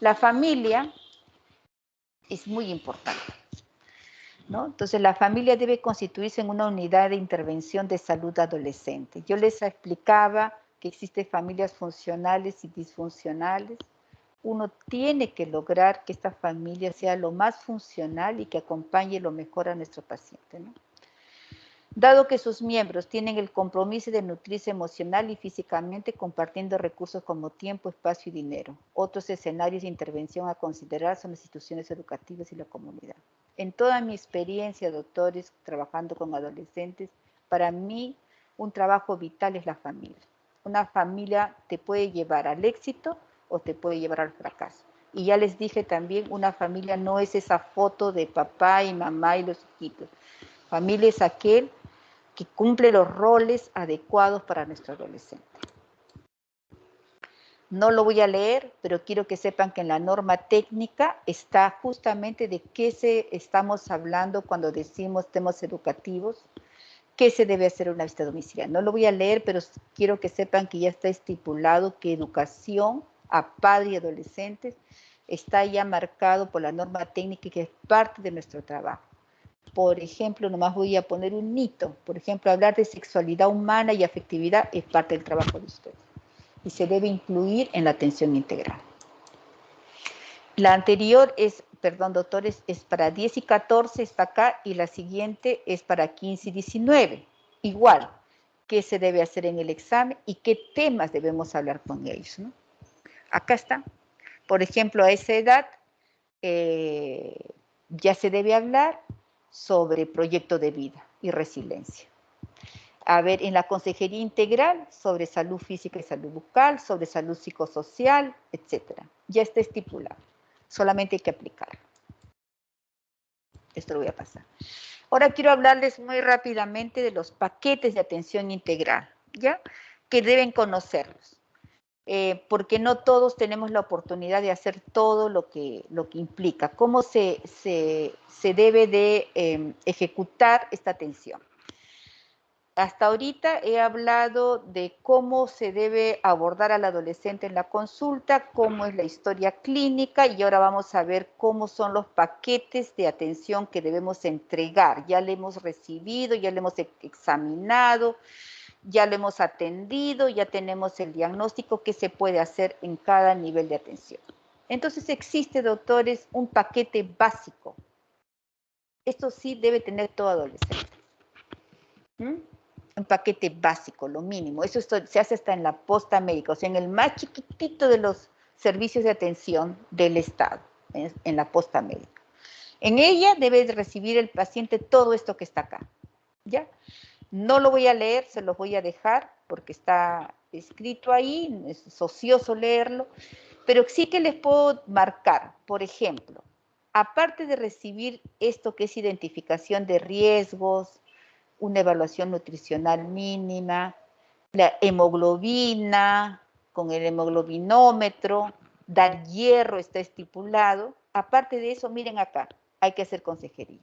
La familia es muy importante, ¿no? Entonces, la familia debe constituirse en una unidad de intervención de salud adolescente. Yo les explicaba que existen familias funcionales y disfuncionales. Uno tiene que lograr que esta familia sea lo más funcional y que acompañe lo mejor a nuestro paciente, ¿no? Dado que sus miembros tienen el compromiso de nutrirse emocional y físicamente compartiendo recursos como tiempo, espacio y dinero. Otros escenarios de intervención a considerar son las instituciones educativas y la comunidad. En toda mi experiencia, doctores, trabajando con adolescentes, para mí un trabajo vital es la familia. Una familia te puede llevar al éxito o te puede llevar al fracaso. Y ya les dije también, una familia no es esa foto de papá y mamá y los hijitos. Familia es aquel que cumple los roles adecuados para nuestro adolescente. No lo voy a leer, pero quiero que sepan que en la norma técnica está justamente de qué estamos hablando cuando decimos temas educativos, qué se debe hacer en una visita domiciliaria. No lo voy a leer, pero quiero que sepan que ya está estipulado que educación a padres y adolescentes está ya marcado por la norma técnica y que es parte de nuestro trabajo. Por ejemplo, nomás voy a poner un hito. Por ejemplo, hablar de sexualidad humana y afectividad es parte del trabajo de ustedes y se debe incluir en la atención integral. La anterior es, perdón, doctores, es para 10 y 14, está acá, y la siguiente es para 15 y 19. Igual, qué se debe hacer en el examen y qué temas debemos hablar con ellos, ¿no? Acá está. Por ejemplo, a esa edad ya se debe hablar sobre proyecto de vida y resiliencia. A ver, en la consejería integral, sobre salud física y salud bucal, sobre salud psicosocial, etcétera. Ya está estipulado. Solamente hay que aplicarlo. Esto lo voy a pasar. Ahora quiero hablarles muy rápidamente de los paquetes de atención integral, ¿ya? Que deben conocerlos. Porque no todos tenemos la oportunidad de hacer todo lo que implica. ¿Cómo se debe de ejecutar esta atención? Hasta ahorita he hablado de cómo se debe abordar al adolescente en la consulta, cómo es la historia clínica y ahora vamos a ver cómo son los paquetes de atención que debemos entregar. Ya le hemos recibido, ya le hemos examinado, ya lo hemos atendido, ya tenemos el diagnóstico que se puede hacer en cada nivel de atención. Entonces existe, doctores, un paquete básico. Esto sí debe tener todo adolescente. Un paquete básico, lo mínimo. Eso se hace hasta en la posta médica, o sea, en el más chiquitito de los servicios de atención del Estado, en la posta médica. En ella debe recibir el paciente todo esto que está acá, ¿ya? No lo voy a leer, se los voy a dejar porque está escrito ahí, es ocioso leerlo, pero sí que les puedo marcar, por ejemplo, aparte de recibir esto que es identificación de riesgos, una evaluación nutricional mínima, la hemoglobina, con el hemoglobinómetro, dar hierro está estipulado. Aparte de eso, miren acá, hay que hacer consejería.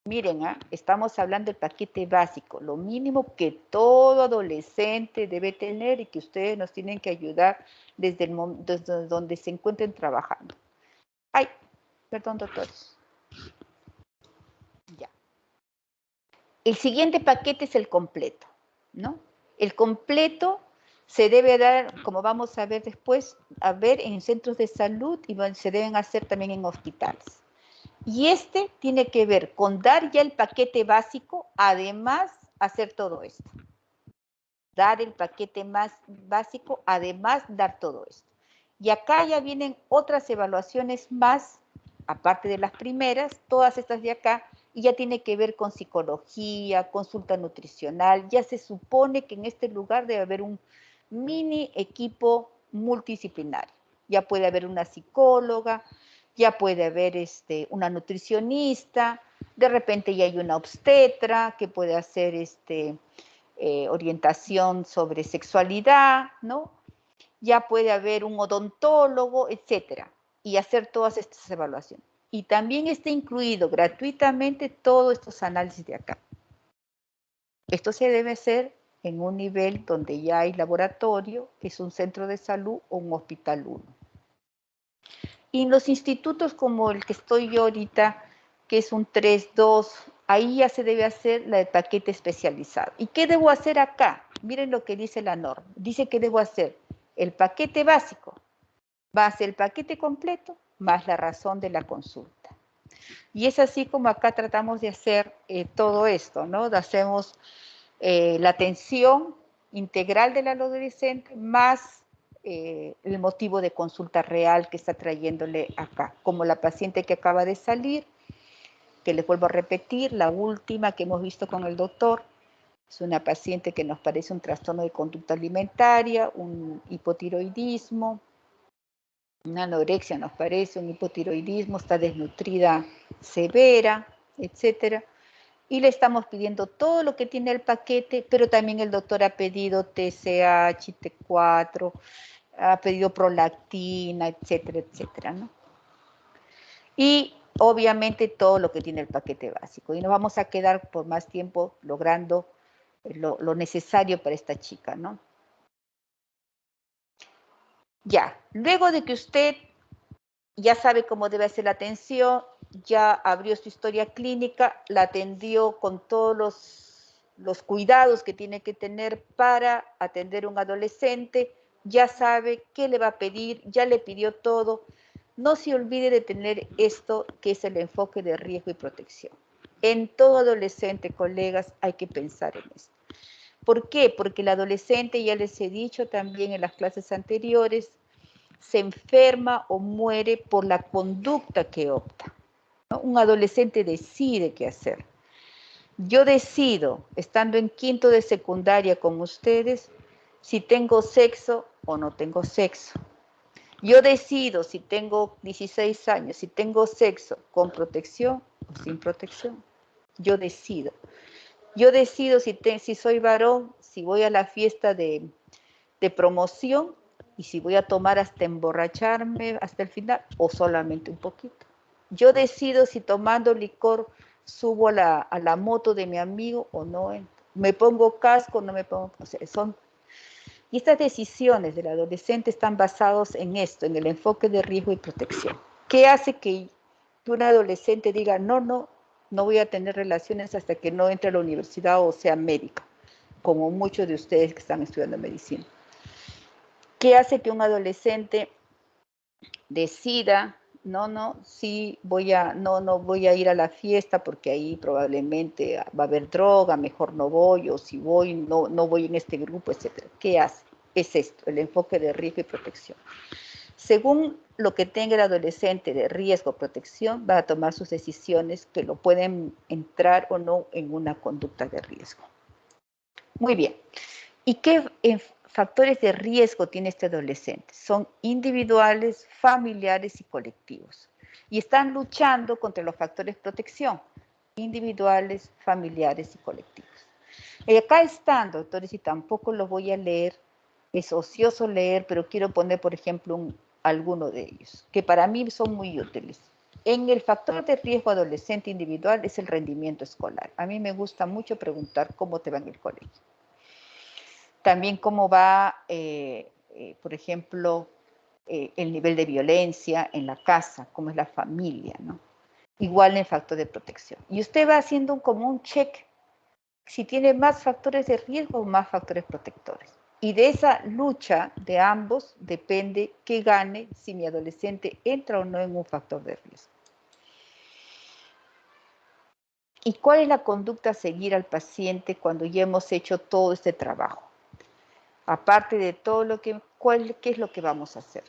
Miren, estamos hablando del paquete básico, lo mínimo que todo adolescente debe tener y que ustedes nos tienen que ayudar desde donde se encuentren trabajando. Ay, perdón, doctores. Ya. El siguiente paquete es el completo, ¿no? El completo se debe dar, como vamos a ver después, en centros de salud y se deben hacer también en hospitales. Y este tiene que ver con dar ya el paquete básico, además hacer todo esto. Dar el paquete más básico, además dar todo esto. Y acá ya vienen otras evaluaciones más, aparte de las primeras, todas estas de acá, y ya tiene que ver con psicología, consulta nutricional. Ya se supone que en este lugar debe haber un mini equipo multidisciplinario. Ya puede haber una psicóloga, ya puede haber una nutricionista, de repente ya hay una obstetra que puede hacer orientación sobre sexualidad, ¿no? Ya puede haber un odontólogo, etcétera, y hacer todas estas evaluaciones. Y también está incluido gratuitamente todos estos análisis de acá. Esto se debe hacer en un nivel donde ya hay laboratorio, que es un centro de salud o un hospital 1. Y en los institutos como el que estoy yo ahorita, que es un 3-2, ahí ya se debe hacer la de paquete especializado. ¿Y qué debo hacer acá? Miren lo que dice la norma. Dice que debo hacer el paquete básico, va a ser el paquete completo, más la razón de la consulta. Y es así como acá tratamos de hacer todo esto, ¿no? Hacemos la atención integral del adolescente más el motivo de consulta real que está trayéndole acá, como la paciente que acaba de salir, que les vuelvo a repetir, la última que hemos visto con el doctor, es una paciente que nos parece un trastorno de conducta alimentaria, un hipotiroidismo, una anorexia nos parece, un hipotiroidismo, está desnutrida severa, etcétera. Y le estamos pidiendo todo lo que tiene el paquete, pero también el doctor ha pedido TSH, T4, ha pedido prolactina, etcétera, etcétera, ¿no? Y obviamente todo lo que tiene el paquete básico. Y nos vamos a quedar por más tiempo logrando lo necesario para esta chica, ¿no? Ya, luego de que usted ya sabe cómo debe hacer la atención, ya abrió su historia clínica, la atendió con todos los cuidados que tiene que tener para atender a un adolescente, ya sabe qué le va a pedir, ya le pidió todo. No se olvide de tener esto que es el enfoque de riesgo y protección. En todo adolescente, colegas, hay que pensar en esto. ¿Por qué? Porque el adolescente, ya les he dicho también en las clases anteriores, se enferma o muere por la conducta que opta, ¿no? Un adolescente decide qué hacer. Yo decido, estando en quinto de secundaria con ustedes, si tengo sexo o no tengo sexo. Yo decido si tengo 16 años, si tengo sexo con protección o sin protección. Yo decido. Yo decido si soy varón, si voy a la fiesta de promoción y si voy a tomar hasta emborracharme hasta el final o solamente un poquito. Yo decido si tomando licor subo a la moto de mi amigo o no. Me pongo casco, no me pongo. O sea, y estas decisiones del adolescente están basadas en esto, en el enfoque de riesgo y protección. ¿Qué hace que un adolescente diga, no voy a tener relaciones hasta que no entre a la universidad o sea médico, como muchos de ustedes que están estudiando medicina? ¿Qué hace que un adolescente decida, no voy a ir a la fiesta porque ahí probablemente va a haber droga, mejor no voy, o si voy, no voy en este grupo, etcétera? ¿Qué hace? Es esto, el enfoque de riesgo y protección. Según lo que tenga el adolescente de riesgo o protección, va a tomar sus decisiones que lo pueden entrar o no en una conducta de riesgo. Muy bien. ¿Y qué factores de riesgo tiene este adolescente? Son individuales, familiares y colectivos. Y están luchando contra los factores de protección, individuales, familiares y colectivos. Y acá están, doctores, y tampoco los voy a leer, es ocioso leer, pero quiero poner, por ejemplo, alguno de ellos, que para mí son muy útiles. En el factor de riesgo adolescente individual es el rendimiento escolar. A mí me gusta mucho preguntar cómo te va en el colegio. También cómo va, por ejemplo, el nivel de violencia en la casa, cómo es la familia, ¿no? Igual en el factor de protección. Y usted va haciendo como un check si tiene más factores de riesgo o más factores protectores. Y de esa lucha de ambos depende que gane si mi adolescente entra o no en un factor de riesgo. ¿Y cuál es la conducta a seguir al paciente cuando ya hemos hecho todo este trabajo? Aparte de todo lo que, ¿qué es lo que vamos a hacer?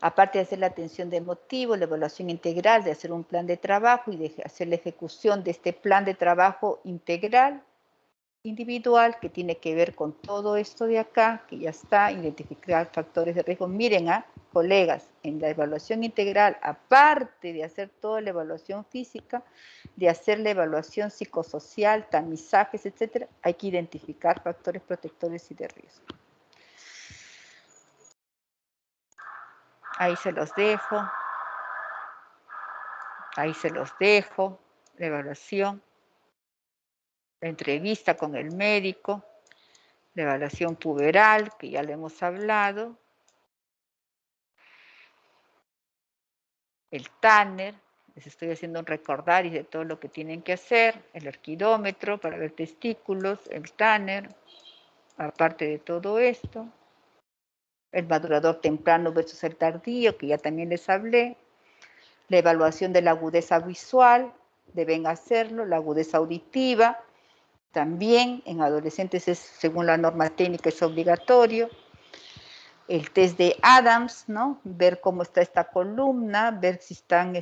Aparte de hacer la atención de motivo, la evaluación integral, de hacer un plan de trabajo y de hacer la ejecución de este plan de trabajo integral, individual, que tiene que ver con todo esto de acá, que ya está, identificar factores de riesgo. Miren, colegas, en la evaluación integral, aparte de hacer toda la evaluación física, de hacer la evaluación psicosocial, tamizajes, etcétera, hay que identificar factores protectores y de riesgo. Ahí se los dejo. Ahí se los dejo. La evaluación. La entrevista con el médico. La evaluación puberal, que ya le hemos hablado. El Tanner. Les estoy haciendo un recordaris de todo lo que tienen que hacer. El orquidómetro para ver testículos. El Tanner. Aparte de todo esto. El madurador temprano versus el tardío, que ya también les hablé. La evaluación de la agudeza visual, deben hacerlo, la agudeza auditiva, también en adolescentes es, según la norma técnica, es obligatorio. El test de Adams, ¿no? Ver cómo está esta columna, ver si están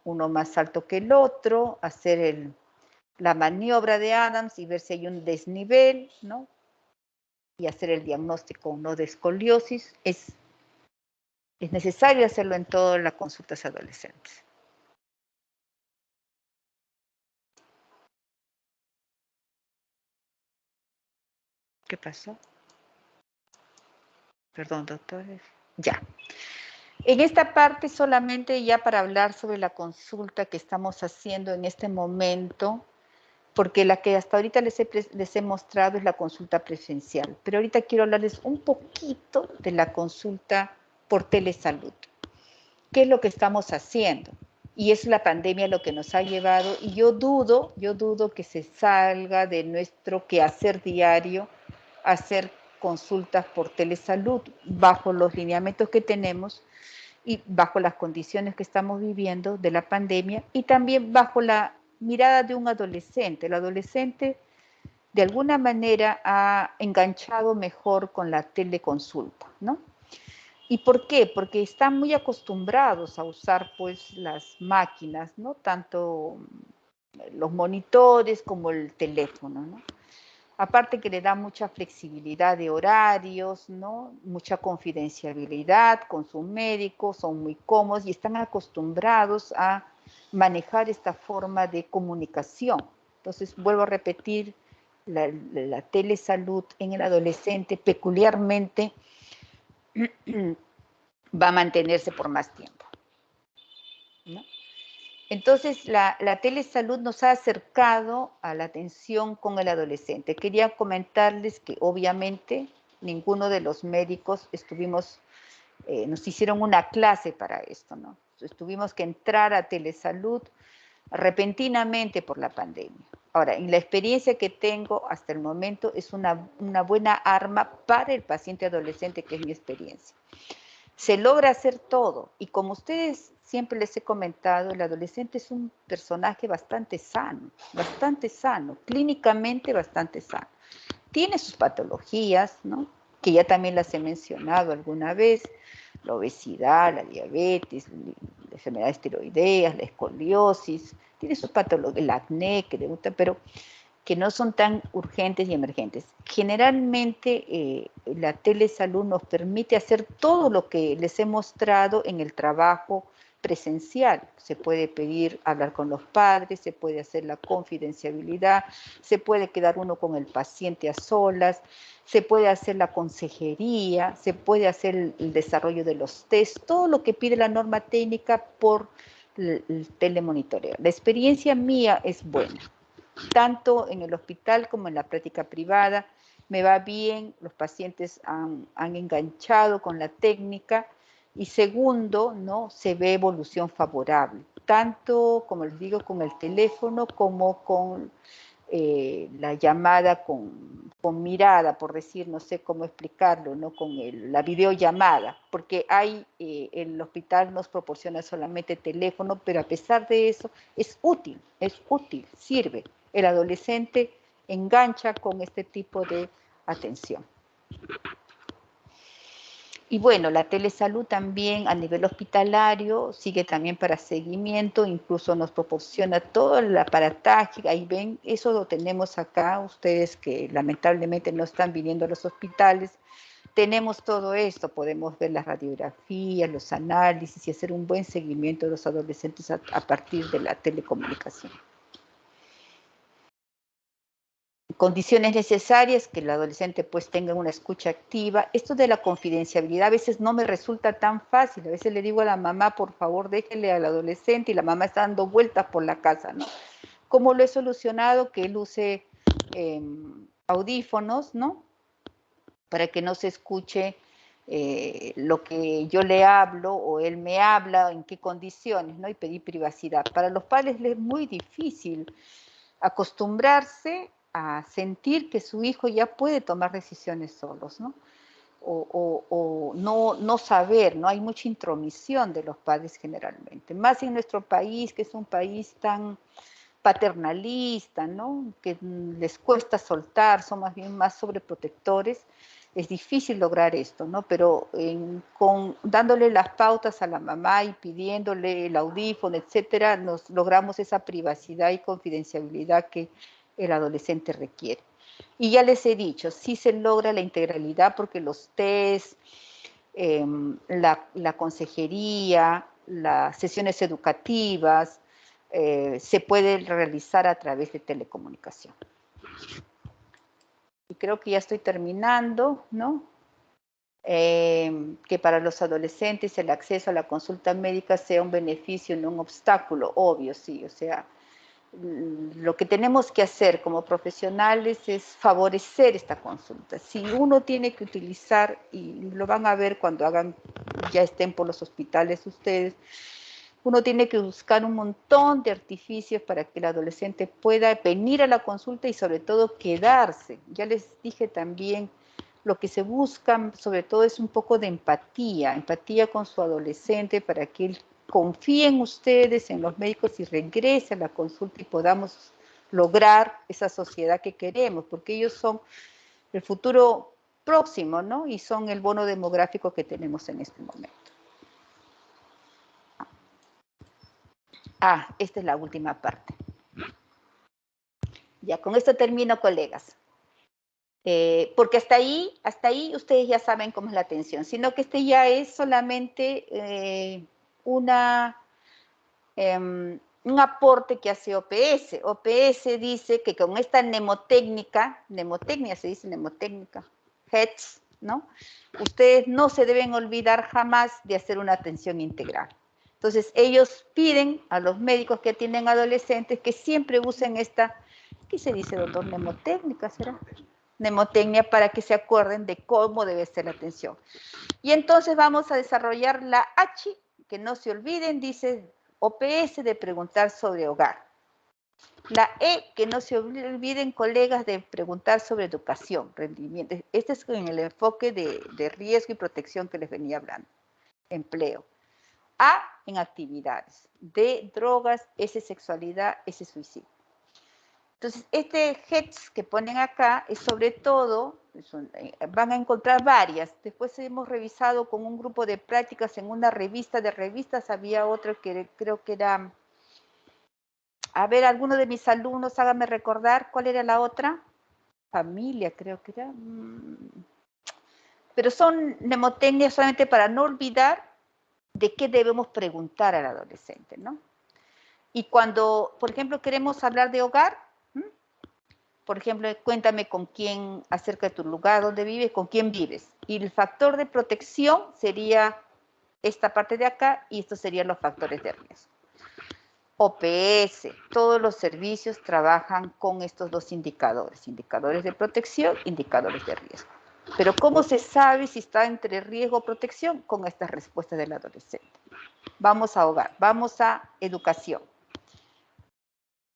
uno más alto que el otro, hacer la maniobra de Adams y ver si hay un desnivel, ¿no? Y hacer el diagnóstico, ¿no?, de escoliosis. Es necesario hacerlo en todas las consultas adolescentes. ¿Qué pasó? Perdón, doctores. Ya. En esta parte solamente ya para hablar sobre la consulta que estamos haciendo en este momento, porque la que hasta ahorita les he mostrado es la consulta presencial, pero ahorita quiero hablarles un poquito de la consulta por telesalud. ¿Qué es lo que estamos haciendo? Y es la pandemia lo que nos ha llevado, y yo dudo que se salga de nuestro quehacer diario hacer consultas por telesalud bajo los lineamientos que tenemos y bajo las condiciones que estamos viviendo de la pandemia y también bajo la mirada de un adolescente. El adolescente de alguna manera ha enganchado mejor con la teleconsulta, ¿no? ¿Y por qué? Porque están muy acostumbrados a usar pues las máquinas, ¿no? Tanto los monitores como el teléfono, ¿no? Aparte que le da mucha flexibilidad de horarios, ¿no? Mucha confidencialidad con su médico, son muy cómodos y están acostumbrados a manejar esta forma de comunicación. Entonces, vuelvo a repetir, la telesalud en el adolescente peculiarmente va a mantenerse por más tiempo, ¿no? Entonces, la telesalud nos ha acercado a la atención con el adolescente. Quería comentarles que obviamente ninguno de los médicos nos hicieron una clase para esto, ¿no? Entonces, tuvimos que entrar a telesalud repentinamente por la pandemia. Ahora, en la experiencia que tengo hasta el momento es una buena arma para el paciente adolescente, que es mi experiencia. Se logra hacer todo y como ustedes siempre les he comentado, el adolescente es un personaje bastante sano, clínicamente bastante sano. Tiene sus patologías, ¿no?, que ya también las he mencionado alguna vez, la obesidad, la diabetes, las enfermedades tiroideas, la escoliosis, tiene sus patologías, el acné, que le gusta, pero que no son tan urgentes y emergentes. Generalmente la telesalud nos permite hacer todo lo que les he mostrado en el trabajo presencial. Se puede pedir hablar con los padres, se puede hacer la confidencialidad, se puede quedar uno con el paciente a solas, se puede hacer la consejería, se puede hacer el desarrollo de los test, todo lo que pide la norma técnica por el telemonitoreo. La experiencia mía es buena. Tanto en el hospital como en la práctica privada, me va bien, los pacientes han enganchado con la técnica y segundo, ¿no?, se ve evolución favorable, tanto, como les digo, con el teléfono como con la llamada con mirada, por decir, no sé cómo explicarlo, ¿no?, con la videollamada, porque el hospital nos proporciona solamente teléfono, pero a pesar de eso es útil, sirve. El adolescente engancha con este tipo de atención. Y bueno, la telesalud también a nivel hospitalario sigue también para seguimiento, incluso nos proporciona todo el aparataje. Ahí ven, eso lo tenemos acá, ustedes que lamentablemente no están viniendo a los hospitales. Tenemos todo esto, podemos ver las radiografías, los análisis y hacer un buen seguimiento de los adolescentes a partir de la telecomunicación. Condiciones necesarias, que el adolescente pues tenga una escucha activa. Esto de la confidencialidad a veces no me resulta tan fácil. A veces le digo a la mamá, por favor, déjele al adolescente, y la mamá está dando vueltas por la casa, ¿no? ¿Cómo lo he solucionado? Que él use audífonos, ¿no?, para que no se escuche lo que yo le hablo o él me habla, en qué condiciones, ¿no? Y pedir privacidad. Para los padres les es muy difícil acostumbrarse a sentir que su hijo ya puede tomar decisiones solos, ¿no? o no saber, ¿no? Hay mucha intromisión de los padres generalmente, más en nuestro país, que es un país tan paternalista, ¿no? Que les cuesta soltar, son más bien más sobreprotectores. Es difícil lograr esto, ¿no? Pero dándole las pautas a la mamá y pidiéndole el audífono, etcétera, nos logramos esa privacidad y confidencialidad que el adolescente requiere. Y ya les he dicho, sí se logra la integralidad porque los test, la consejería, las sesiones educativas, se puede realizar a través de telecomunicación. Y creo que ya estoy terminando, ¿no? Que para los adolescentes el acceso a la consulta médica sea un beneficio, no un obstáculo, obvio, sí, o sea, lo que tenemos que hacer como profesionales es favorecer esta consulta. Si uno tiene que utilizar, y lo van a ver cuando ya estén por los hospitales ustedes, uno tiene que buscar un montón de artificios para que el adolescente pueda venir a la consulta y sobre todo quedarse. Ya les dije también, lo que se busca sobre todo es un poco de empatía con su adolescente para que él confíe en ustedes, en los médicos y regrese a la consulta y podamos lograr esa sociedad que queremos, porque ellos son el futuro próximo, ¿no? Y son el bono demográfico que tenemos en este momento. Esta es la última parte. Ya, con esto termino, colegas. Porque hasta ahí ustedes ya saben cómo es la atención, sino que este ya es solamente un aporte que hace OPS. OPS dice que con esta mnemotécnica se dice mnemotécnica, HETS, ¿no? Ustedes no se deben olvidar jamás de hacer una atención integral. Entonces, ellos piden a los médicos que atienden adolescentes que siempre usen esta, ¿qué se dice, doctor? Mnemotécnica, ¿será? Mnemotecnia, para que se acuerden de cómo debe ser la atención. Y entonces vamos a desarrollar la H, que no se olviden, dice OPS, de preguntar sobre hogar. La E, que no se olviden, colegas, de preguntar sobre educación, rendimiento. Este es en el enfoque de riesgo y protección que les venía hablando. Empleo. A, en actividades. D, drogas. S, sexualidad. S, suicidio. Entonces, este HETS que ponen acá es sobre todo, van a encontrar varias. Después hemos revisado con un grupo de prácticas en una revista de revistas, había otra que creo que era, a ver, alguno de mis alumnos, háganme recordar, ¿cuál era la otra? Familia, creo que era. Pero son mnemotecnias solamente para no olvidar de qué debemos preguntar al adolescente, ¿no? Y cuando, por ejemplo, queremos hablar de hogar, por ejemplo, cuéntame con quién, acerca de tu lugar, dónde vives, con quién vives. Y el factor de protección sería esta parte de acá y estos serían los factores de riesgo. OPS, todos los servicios trabajan con estos dos indicadores, indicadores de protección, indicadores de riesgo. Pero ¿cómo se sabe si está entre riesgo o protección? Con estas respuestas del adolescente. Vamos a hogar, vamos a educación.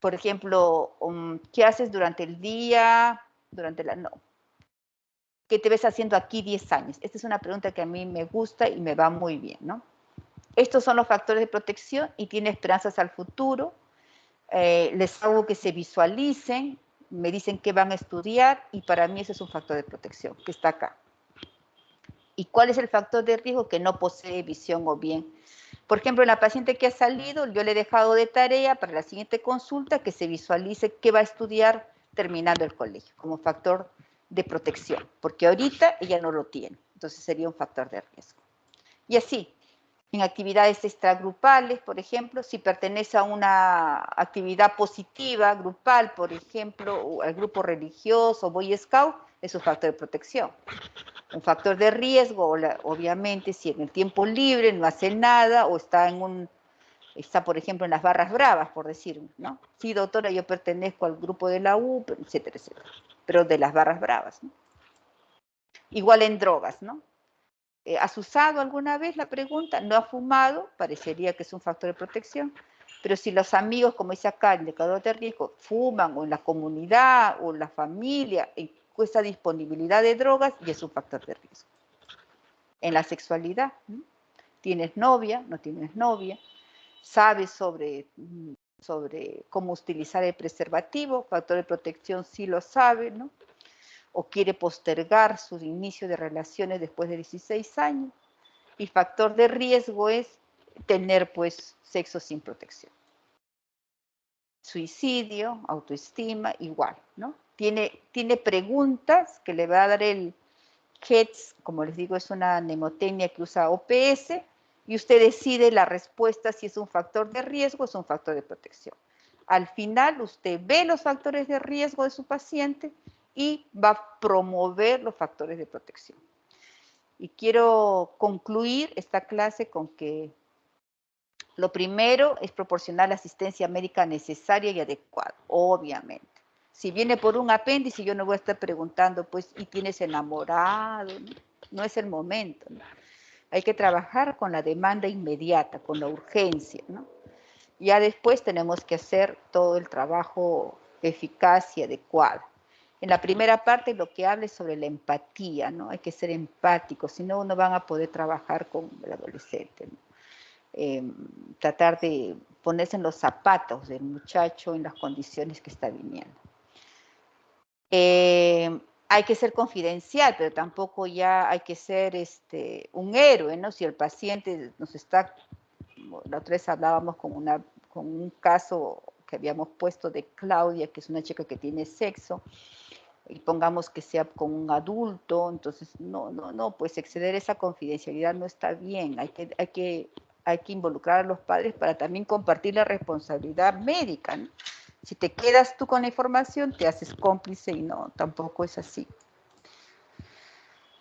Por ejemplo, ¿qué haces durante el día? No. ¿Qué te ves haciendo aquí 10 años? Esta es una pregunta que a mí me gusta y me va muy bien, ¿no? Estos son los factores de protección y tiene esperanzas al futuro. Les hago que se visualicen, me dicen qué van a estudiar y para mí ese es un factor de protección que está acá. ¿Y cuál es el factor de riesgo? Que no posee visión o bien. Por ejemplo, en la paciente que ha salido, yo le he dejado de tarea para la siguiente consulta que se visualice qué va a estudiar terminando el colegio, como factor de protección, porque ahorita ella no lo tiene, entonces sería un factor de riesgo. Y así, en actividades extragrupales, por ejemplo, si pertenece a una actividad positiva, grupal, por ejemplo, al grupo religioso, Boy Scout, es un factor de protección. Un factor de riesgo, obviamente, si en el tiempo libre no hace nada o está por ejemplo, en las barras bravas, por decir, ¿no? Sí, doctora, yo pertenezco al grupo de la U, etcétera, etcétera, pero de las barras bravas, ¿no? Igual en drogas, ¿no? ¿Has usado alguna vez? La pregunta, ¿no ha fumado? Parecería que es un factor de protección, pero si los amigos, como dice acá, el indicador de riesgo, fuman, o en la comunidad, o en la familia, esa disponibilidad de drogas, y es un factor de riesgo. en la sexualidad. ¿Tienes novia? ¿No tienes novia? ¿Sabes sobre cómo utilizar el preservativo? Factor de protección sí lo sabe, ¿no? O quiere postergar su inicio de relaciones después de 16 años. Y factor de riesgo es tener, pues, sexo sin protección. Suicidio, autoestima, igual, ¿no? Tiene preguntas que le va a dar el HEDS, como les digo, es una mnemotecnia que usa OPS, y usted decide la respuesta si es un factor de riesgo o es un factor de protección. Al final, usted ve los factores de riesgo de su paciente y va a promover los factores de protección. Y quiero concluir esta clase con que lo primero es proporcionar la asistencia médica necesaria y adecuada, obviamente. Si viene por un apéndice, yo no voy a estar preguntando, pues, ¿y tienes enamorado? No es el momento, ¿no? Hay que trabajar con la demanda inmediata, con la urgencia, ¿no? Ya después tenemos que hacer todo el trabajo eficaz y adecuado. En la primera parte lo que habla es sobre la empatía, ¿no? Hay que ser empáticos, si no, no van a poder trabajar con el adolescente, ¿no? Tratar de ponerse en los zapatos del muchacho en las condiciones que está viniendo. Hay que ser confidencial, pero tampoco ya hay que ser un héroe, ¿no? Si el paciente nos está, la otra vez hablábamos con un caso que habíamos puesto de Claudia, que es una chica que tiene sexo, y pongamos que sea con un adulto, entonces no, pues exceder esa confidencialidad no está bien, hay que involucrar a los padres para también compartir la responsabilidad médica, ¿no? Si te quedas tú con la información, te haces cómplice y no, tampoco es así.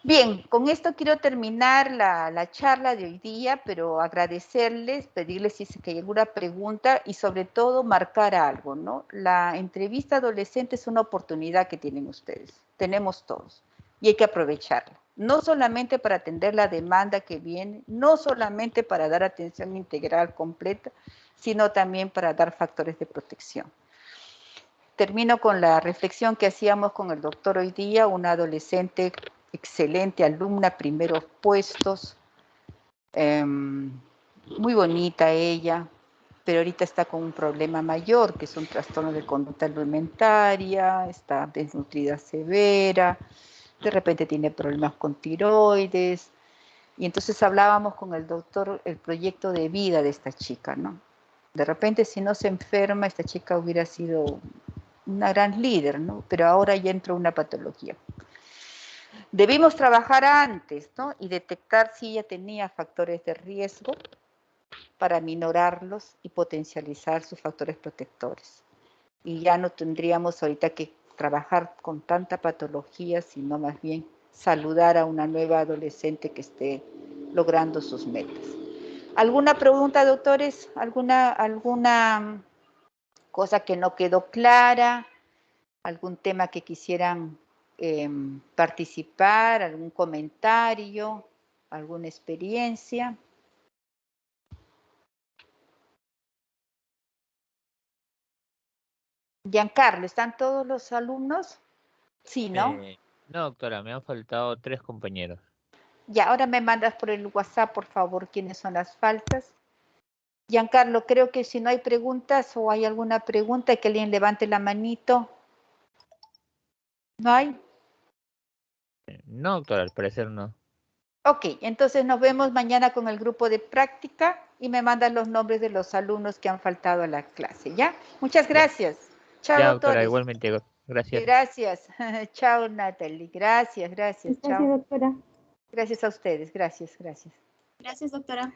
Bien, con esto quiero terminar la charla de hoy día, pero agradecerles, pedirles si es que hay alguna pregunta y sobre todo marcar algo, ¿no? La entrevista adolescente es una oportunidad que tienen ustedes, tenemos todos, y hay que aprovecharla. No solamente para atender la demanda que viene, no solamente para dar atención integral completa, sino también para dar factores de protección. Termino con la reflexión que hacíamos con el doctor hoy día, una adolescente excelente alumna, primeros puestos, muy bonita ella, pero ahorita está con un problema mayor, que es un trastorno de conducta alimentaria, está desnutrida severa, de repente tiene problemas con tiroides, y entonces hablábamos con el doctor el proyecto de vida de esta chica, ¿no? De repente, si no se enferma, esta chica hubiera sido una gran líder, ¿no? Pero ahora ya entró una patología. Debimos trabajar antes, ¿no? Y detectar si ella tenía factores de riesgo para minorarlos y potencializar sus factores protectores. Y ya no tendríamos ahorita que trabajar con tanta patología, sino más bien saludar a una nueva adolescente que esté logrando sus metas. ¿Alguna pregunta, doctores? ¿Alguna cosa que no quedó clara? ¿Algún tema que quisieran participar? ¿Algún comentario? ¿Alguna experiencia? Giancarlo, ¿están todos los alumnos? Sí, ¿no? No, doctora, me han faltado 3 compañeros. Ya, ahora me mandas por el WhatsApp, por favor, quiénes son las faltas. Giancarlo, creo que si no hay preguntas o hay alguna pregunta, que alguien levante la manito. ¿No hay? No, doctora, al parecer no. Ok, entonces nos vemos mañana con el grupo de práctica y me mandan los nombres de los alumnos que han faltado a la clase, ¿ya? Muchas Ya, gracias. Chao, ya, doctora, doctores. igualmente, gracias. Gracias. Chao, Natalie. Gracias, Gracias, chao. doctora. Gracias a ustedes. Gracias. Gracias, doctora.